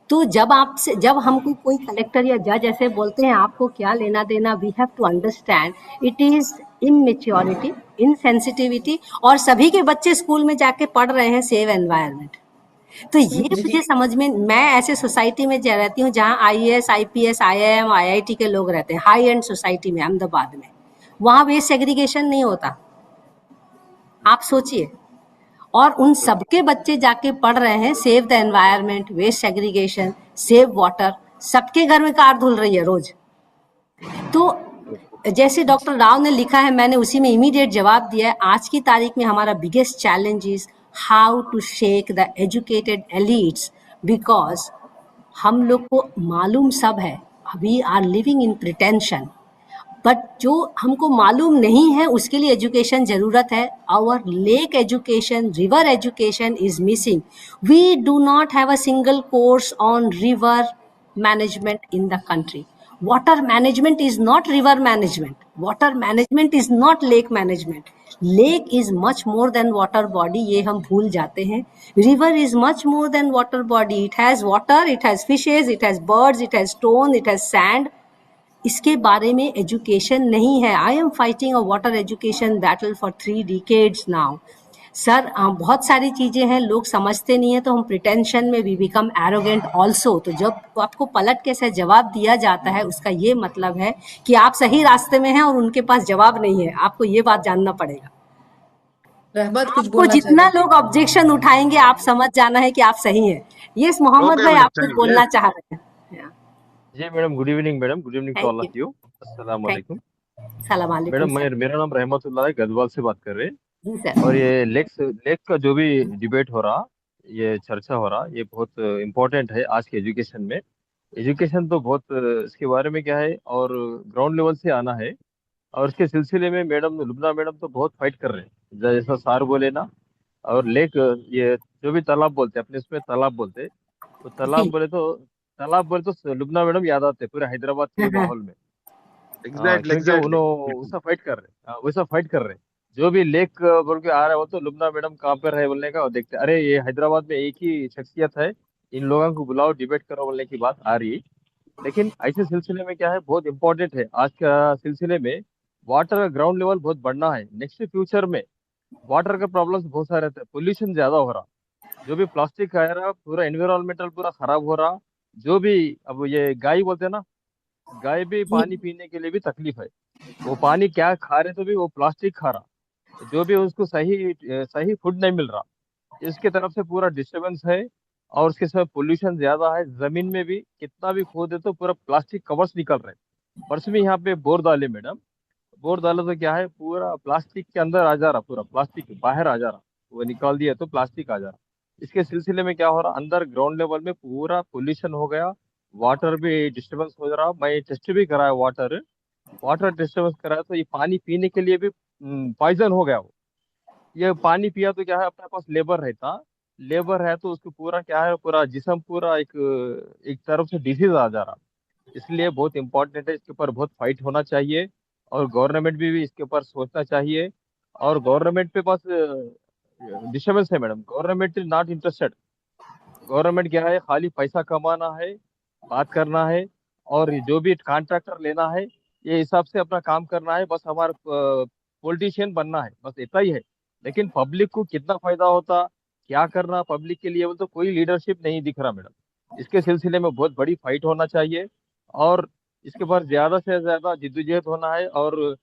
तो जब हमको कोई कलेक्टर या जज ऐसे बोलते हैं आपको क्या लेना देना, we have to understand it is immaturity, insensitivity. और सभी के बच्चे स्कूल में जाके पढ़ रहे हैं सेव एनवायरनमेंट। तो ये मुझे समझ में, मैं ऐसे सोसाइटी में रहती हूँ जहाँ IAS, IPS, IIM, IIT के लोग रहते हैं, हाई एंड सोसाइटी में अहमदाबाद में। वहाँ वेस्ट सेग्रीगेशन नहीं होता, आप सोचिए। और उन सबके बच्चे जाके पढ़ रहे हैं save the environment, waste segregation, save water. सबके घर में कार धुल रही है रोज। तो जैसे डॉक्टर राव ने लिखा है, मैंने उसी में इमीडिएट जवाब दिया है। आज की तारीख में हमारा biggest challenge is how to shake the educated elites, because हम लोग को मालूम सब है, we are living in pretension, but जो हमको मालूम नहीं है उसके लिए एजुकेशन जरूरत है। Our lake education, river education is missing. We do not have a single course on river management in the country. Water management is not river management, water management is not lake management. Lake is much more than water body, ये हम भूल जाते हैं। River is much more than water body, it has water, it has fishes, it has birds, it has stone, it has sand. इसके बारे में education नहीं है। I am fighting a water education battle for 3 decades now. Sir बहुत सारी चीजें हैं, लोग समझते नहीं है, तो हम प्रिटेंशन में वी बिकम एरोगेंट ऑल्सो। तो जब आपको पलट के से जवाब दिया जाता है उसका ये मतलब है कि आप सही रास्ते में हैं और उनके पास जवाब नहीं है। आपको ये बात जानना पड़ेगा। रहमत कुछ आपको बोलना जितना चाहेंगे? लोग ऑब्जेक्शन उठाएंगे आप समझ जाना है कि आप सही हैं। यस मोहम्मद Okay, भाई, madam. आप कुछ Thank you. बोलना चाह रहे हैं? जी madam, good evening madam, good evening to all thank of you. अस्सलाम थैंक वालेकुम सलाम वालेकुम मैडम। सर। मेरा नाम रहमतुल्लाह है, गदवाल से बात कर रहे हैं। जी सर। और ये लेक का जो भी डिबेट हो रहा, ये चर्चा हो रहा, ये बहुत इम्पोर्टेंट है आज के एजुकेशन में। एजुकेशन तो बहुत इसके बारे में क्या है और ग्राउंड लेवल से आना है। और इसके सिलसिले में मैडम लुबना मैडम तो बहुत फाइट कर रहे हैं, जैसा सार बोले ना। और लेक, ये जो भी तालाब बोलते हैं, अपने उसमें तालाब बोलते हैं, तो तालाब बोले तो लुबना मैडम याद आते हैं पूरे हैदराबाद के माहौल में। Exactly, क्योंकि exactly. उन्होंने वैसा फाइट कर रहे हैं, वैसा फाइट कर रहे हैं। जो भी लेक बोल के आ रहा है वो तो लुबना मैडम कहाँ पर है बोलने का, और देखते अरे ये हैदराबाद में एक ही शख्सियत है, इन लोगों को बुलाओ डिबेट करो बोलने की बात आ रही है। लेकिन ऐसे सिलसिले में क्या है, बहुत इंपॉर्टेंट है आज का सिलसिले में, वाटर का ग्राउंड लेवल बहुत बढ़ना है। नेक्स्ट फ्यूचर में वाटर का प्रॉब्लम्स बहुत सारे रहते हैं, पोल्यूशन ज्यादा हो रहा, जो भी प्लास्टिक आ रहा, पूरा एनवायरमेंटल पूरा खराब हो रहा। जो भी अब ये गाय बोलते हैं ना, गाय भी पानी पीने के लिए भी तकलीफ है। वो पानी क्या खा रहे तो भी वो प्लास्टिक खा रहा, जो भी उसको सही फूड नहीं मिल रहा, इसके तरफ से पूरा डिस्टरबेंस है। और उसके साथ पोल्यूशन ज्यादा है, जमीन में भी कितना भी खोदे तो पूरा प्लास्टिक कवर्स निकल रहे। परसों में यहाँ पे बोर डाले मैडम, बोर डाले तो क्या है, पूरा प्लास्टिक के अंदर आ जा रहा, पूरा प्लास्टिक बाहर आ जा रहा, वो निकाल दिया तो प्लास्टिक आ जा रहा। इसके सिलसिले में क्या हो रहा, अंदर ग्राउंड लेवल में पूरा पोल्यूशन हो गया, वाटर भी डिस्टर्बेंस हो रहा। मैं टेस्ट भी कराया, वाटर वाटर डिस्टर्बेंस कराया, तो ये पानी पीने के लिए भी पॉइजन हो गया वो। ये पानी पिया तो क्या है, अपने पास लेबर रहता, लेबर है तो उसको पूरा क्या है, पूरा जिस्म पूरा एक एक तरफ से डिसीज आ जा रहा। इसलिए बहुत इंपॉर्टेंट है, इसके ऊपर बहुत फाइट होना चाहिए, और गवर्नमेंट भी इसके ऊपर सोचना चाहिए। और गवर्नमेंट पे पास डिस्टर्बेंस है madam, government is not interested. Government क्या है, खाली पैसा कमाना है, बात करना है, और जो भी कॉन्ट्रैक्टर लेना है, ये हिसाब से अपना काम करना है, बस हमारा पॉलिटिशियन बनना है, बस इतना ही है। लेकिन पब्लिक को कितना फायदा होता, क्या करना पब्लिक के लिए, वो तो कोई लीडरशिप नहीं दिख रहा मैडम। इसके सिलसिले में बहुत बड़ी फाइट होना चाहिए, और इसके बाद ज्यादा से ज्यादा जिद्दोजहद होना है, और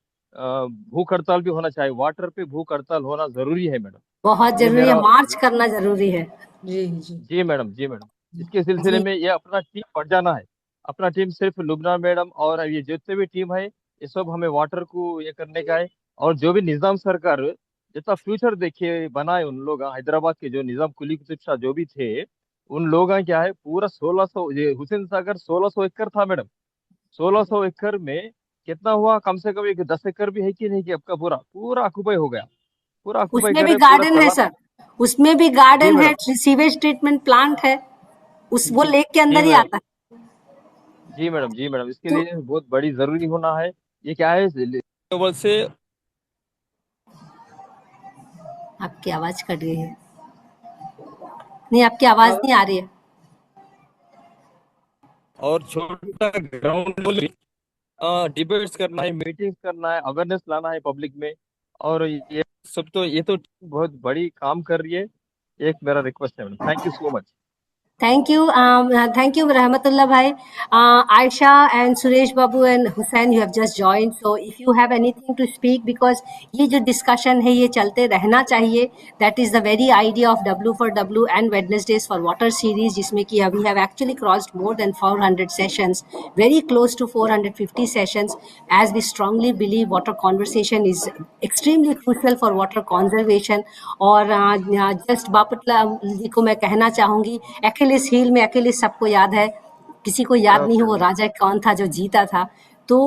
भूख हड़ताल भी होना चाहिए। वाटर पे भूख हड़ताल होना जरूरी है मैडम। बहुत ये जरूरी है, मेरा मार्च करना जरूरी है। जी जी जी मैडम, जी मैडम। इसके सिलसिले जी में ये अपना टीम बढ़ जाना है, अपना टीम सिर्फ लुबना मैडम और ये जितने भी टीम है, ये सब हमें वाटर को ये करने का है। और जो भी निजाम सरकार जितना फ्यूचर देखिए बनाए उन लोग, हैदराबाद के जो निजाम कुली कुतुब शाह जो भी थे, उन लोग क्या है, पूरा 1600, ये हुसैन सागर 1600 एकड़ था मैडम। 1600 एकड़ में कितना हुआ, कम से कम एक 10 एकड़ भी है कि नहीं, कि आपका पूरा पूरा ऑक्युपाई हो गया, पूरा ऑक्युपाई उसमें कर भी रहे, पूरा गार्डन है चला। सर, उसमें भी जी गार्डन है, मैडम, सीवेज ट्रीटमेंट प्लांट है, उस वो जी लेक के जी अंदर ही मैडम, आता है। जी मैडम, जी मैडम। इसके तो लिए बहुत बड़ी जरूरी होना है। ये क्या है, लेवल से। आपकी आवाज कट गई है, नहीं आपकी आवाज नहीं आ रही है। और छोटा ग्राउंड लेवल डिबेट्स करना है, मीटिंग्स करना है, अवेयरनेस लाना है पब्लिक में। और ये सब तो, ये तो बहुत बड़ी काम कर रही है। एक मेरा रिक्वेस्ट है madam, thank you so much. Thank you. Thank you, Rahmatullah bhai. Aisha and Suresh Babu and Hussain, you have just joined. So if you have anything to speak, because ये जो discussion है ये चलते रहना चाहिए. That is the very idea of W for W and Wednesdays for Water series, जिसमें कि we have actually crossed more than 400 sessions, very close to 450 sessions, as we strongly believe water conversation is extremely crucial for water conservation. और just Bapatla जी को मैं कहना चाहूँगी, अकेलिस हिल में अकेलिस सबको याद है, किसी को याद नहीं है वो राजा कौन था जो जीता था। तो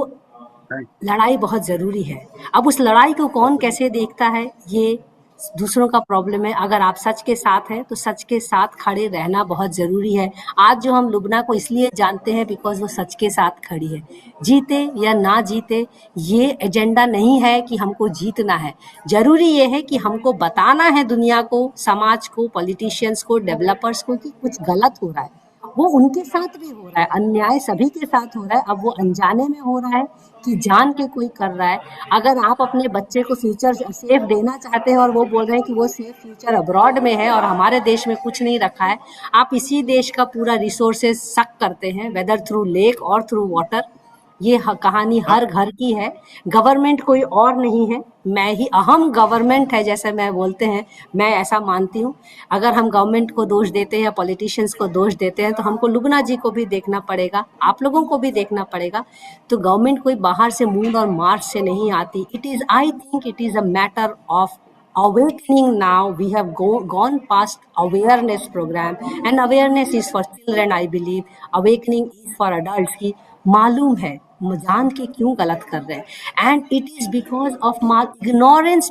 लड़ाई बहुत जरूरी है। अब उस लड़ाई को कौन कैसे देखता है ये दूसरों का प्रॉब्लम है। अगर आप सच के साथ हैं तो सच के साथ खड़े रहना बहुत जरूरी है। आज जो हम लुबना को इसलिए जानते हैं बिकॉज वो सच के साथ खड़ी है। जीते या ना जीते ये एजेंडा नहीं है कि हमको जीतना है, जरूरी ये है कि हमको बताना है दुनिया को, समाज को, पॉलिटिशियंस को, डेवलपर्स को कि कुछ गलत हो रहा है। वो उनके साथ भी हो रहा है, अन्याय सभी के साथ हो रहा है। अब वो अनजाने में हो रहा है कि जान के कोई कर रहा है। अगर आप अपने बच्चे को फ्यूचर सेफ देना चाहते हैं और वो बोल रहे हैं कि वो सेफ फ्यूचर अब्रॉड में है और हमारे देश में कुछ नहीं रखा है, आप इसी देश का पूरा रिसोर्सेज सक करते हैं, वेदर थ्रू लेक और थ्रू वाटर। ये कहानी हर घर की है। गवर्नमेंट कोई और नहीं है, मैं ही अहम गवर्नमेंट है जैसे मैं बोलते हैं, मैं ऐसा मानती हूँ। अगर हम गवर्नमेंट को दोष देते हैं या पॉलिटिशियंस को दोष देते हैं तो हमको लुबना जी को भी देखना पड़ेगा, आप लोगों को भी देखना पड़ेगा। तो गवर्नमेंट कोई बाहर से मून और मार्स से नहीं आती। It is, I think it is a matter of awakening. Now we have gone past awareness program, and awareness is for children, I believe. Awakening is for adults की मालूम है जान के क्यों गलत कर रहे हैं, and it is because of ignorance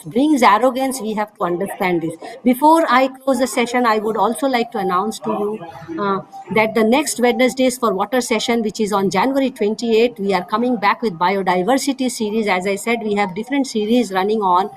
brings arrogance. We have to understand this. Before I close the session, I would also like to announce to you that the next Wednesdays for water session, which is on January 28, we are coming back with biodiversity series. As I said, we have different series running on.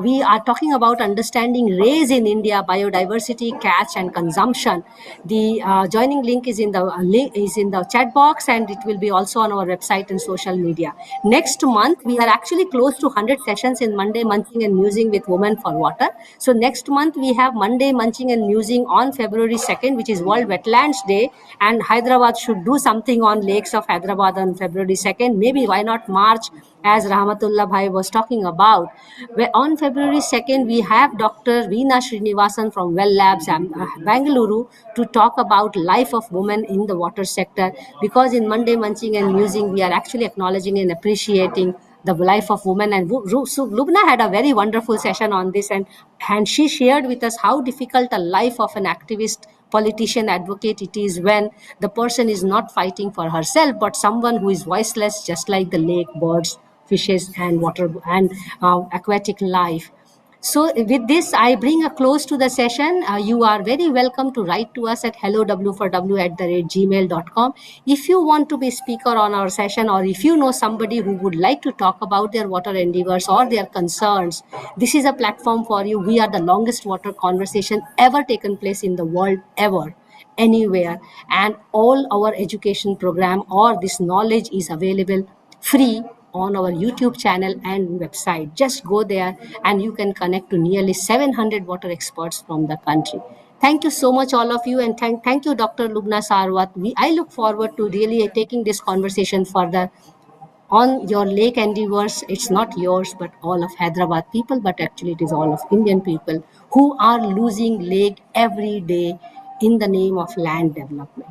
We are talking about understanding rays in India, biodiversity, catch and consumption. The joining link is in the chat box, and it will be also on our website and social media. Next month, we are actually close to 100 sessions in Monday Munching and Musing with Women for Water. So next month, we have Monday Munching and Musing on February 2nd, which is World Wetlands Day, and Hyderabad should do something on lakes of Hyderabad on February 2nd. Maybe why not March, as Rahmatullah bhai was talking about. On February 2nd, we have Dr. Veena Srinivasan from Well Labs, Bangalore, to talk about life of women in the water sector. Because in Monday Munching and Musing, we are actually acknowledging and appreciating the life of women. And so Lubna had a very wonderful session on this, and she shared with us how difficult a life of an activist, politician, advocate it is when the person is not fighting for herself, but someone who is voiceless, just like the lake, birds, fishes, and water and aquatic life. So with this, I bring a close to the session. You are very welcome to write to us at hellow4w@gmail.com. If you want to be speaker on our session, or if you know somebody who would like to talk about their water endeavors or their concerns, this is a platform for you. We are the longest water conversation ever taken place in the world, ever, anywhere. And all our education program or this knowledge is available free on our YouTube channel and website. Just go there and you can connect to nearly 700 water experts from the country. Thank you so much, all of you, and thank you, Dr. Lubna Sarwat. I look forward to really taking this conversation further on your lake endeavors. It's not yours, but all of Hyderabad people, but actually it is all of Indian people who are losing lake every day in the name of land development.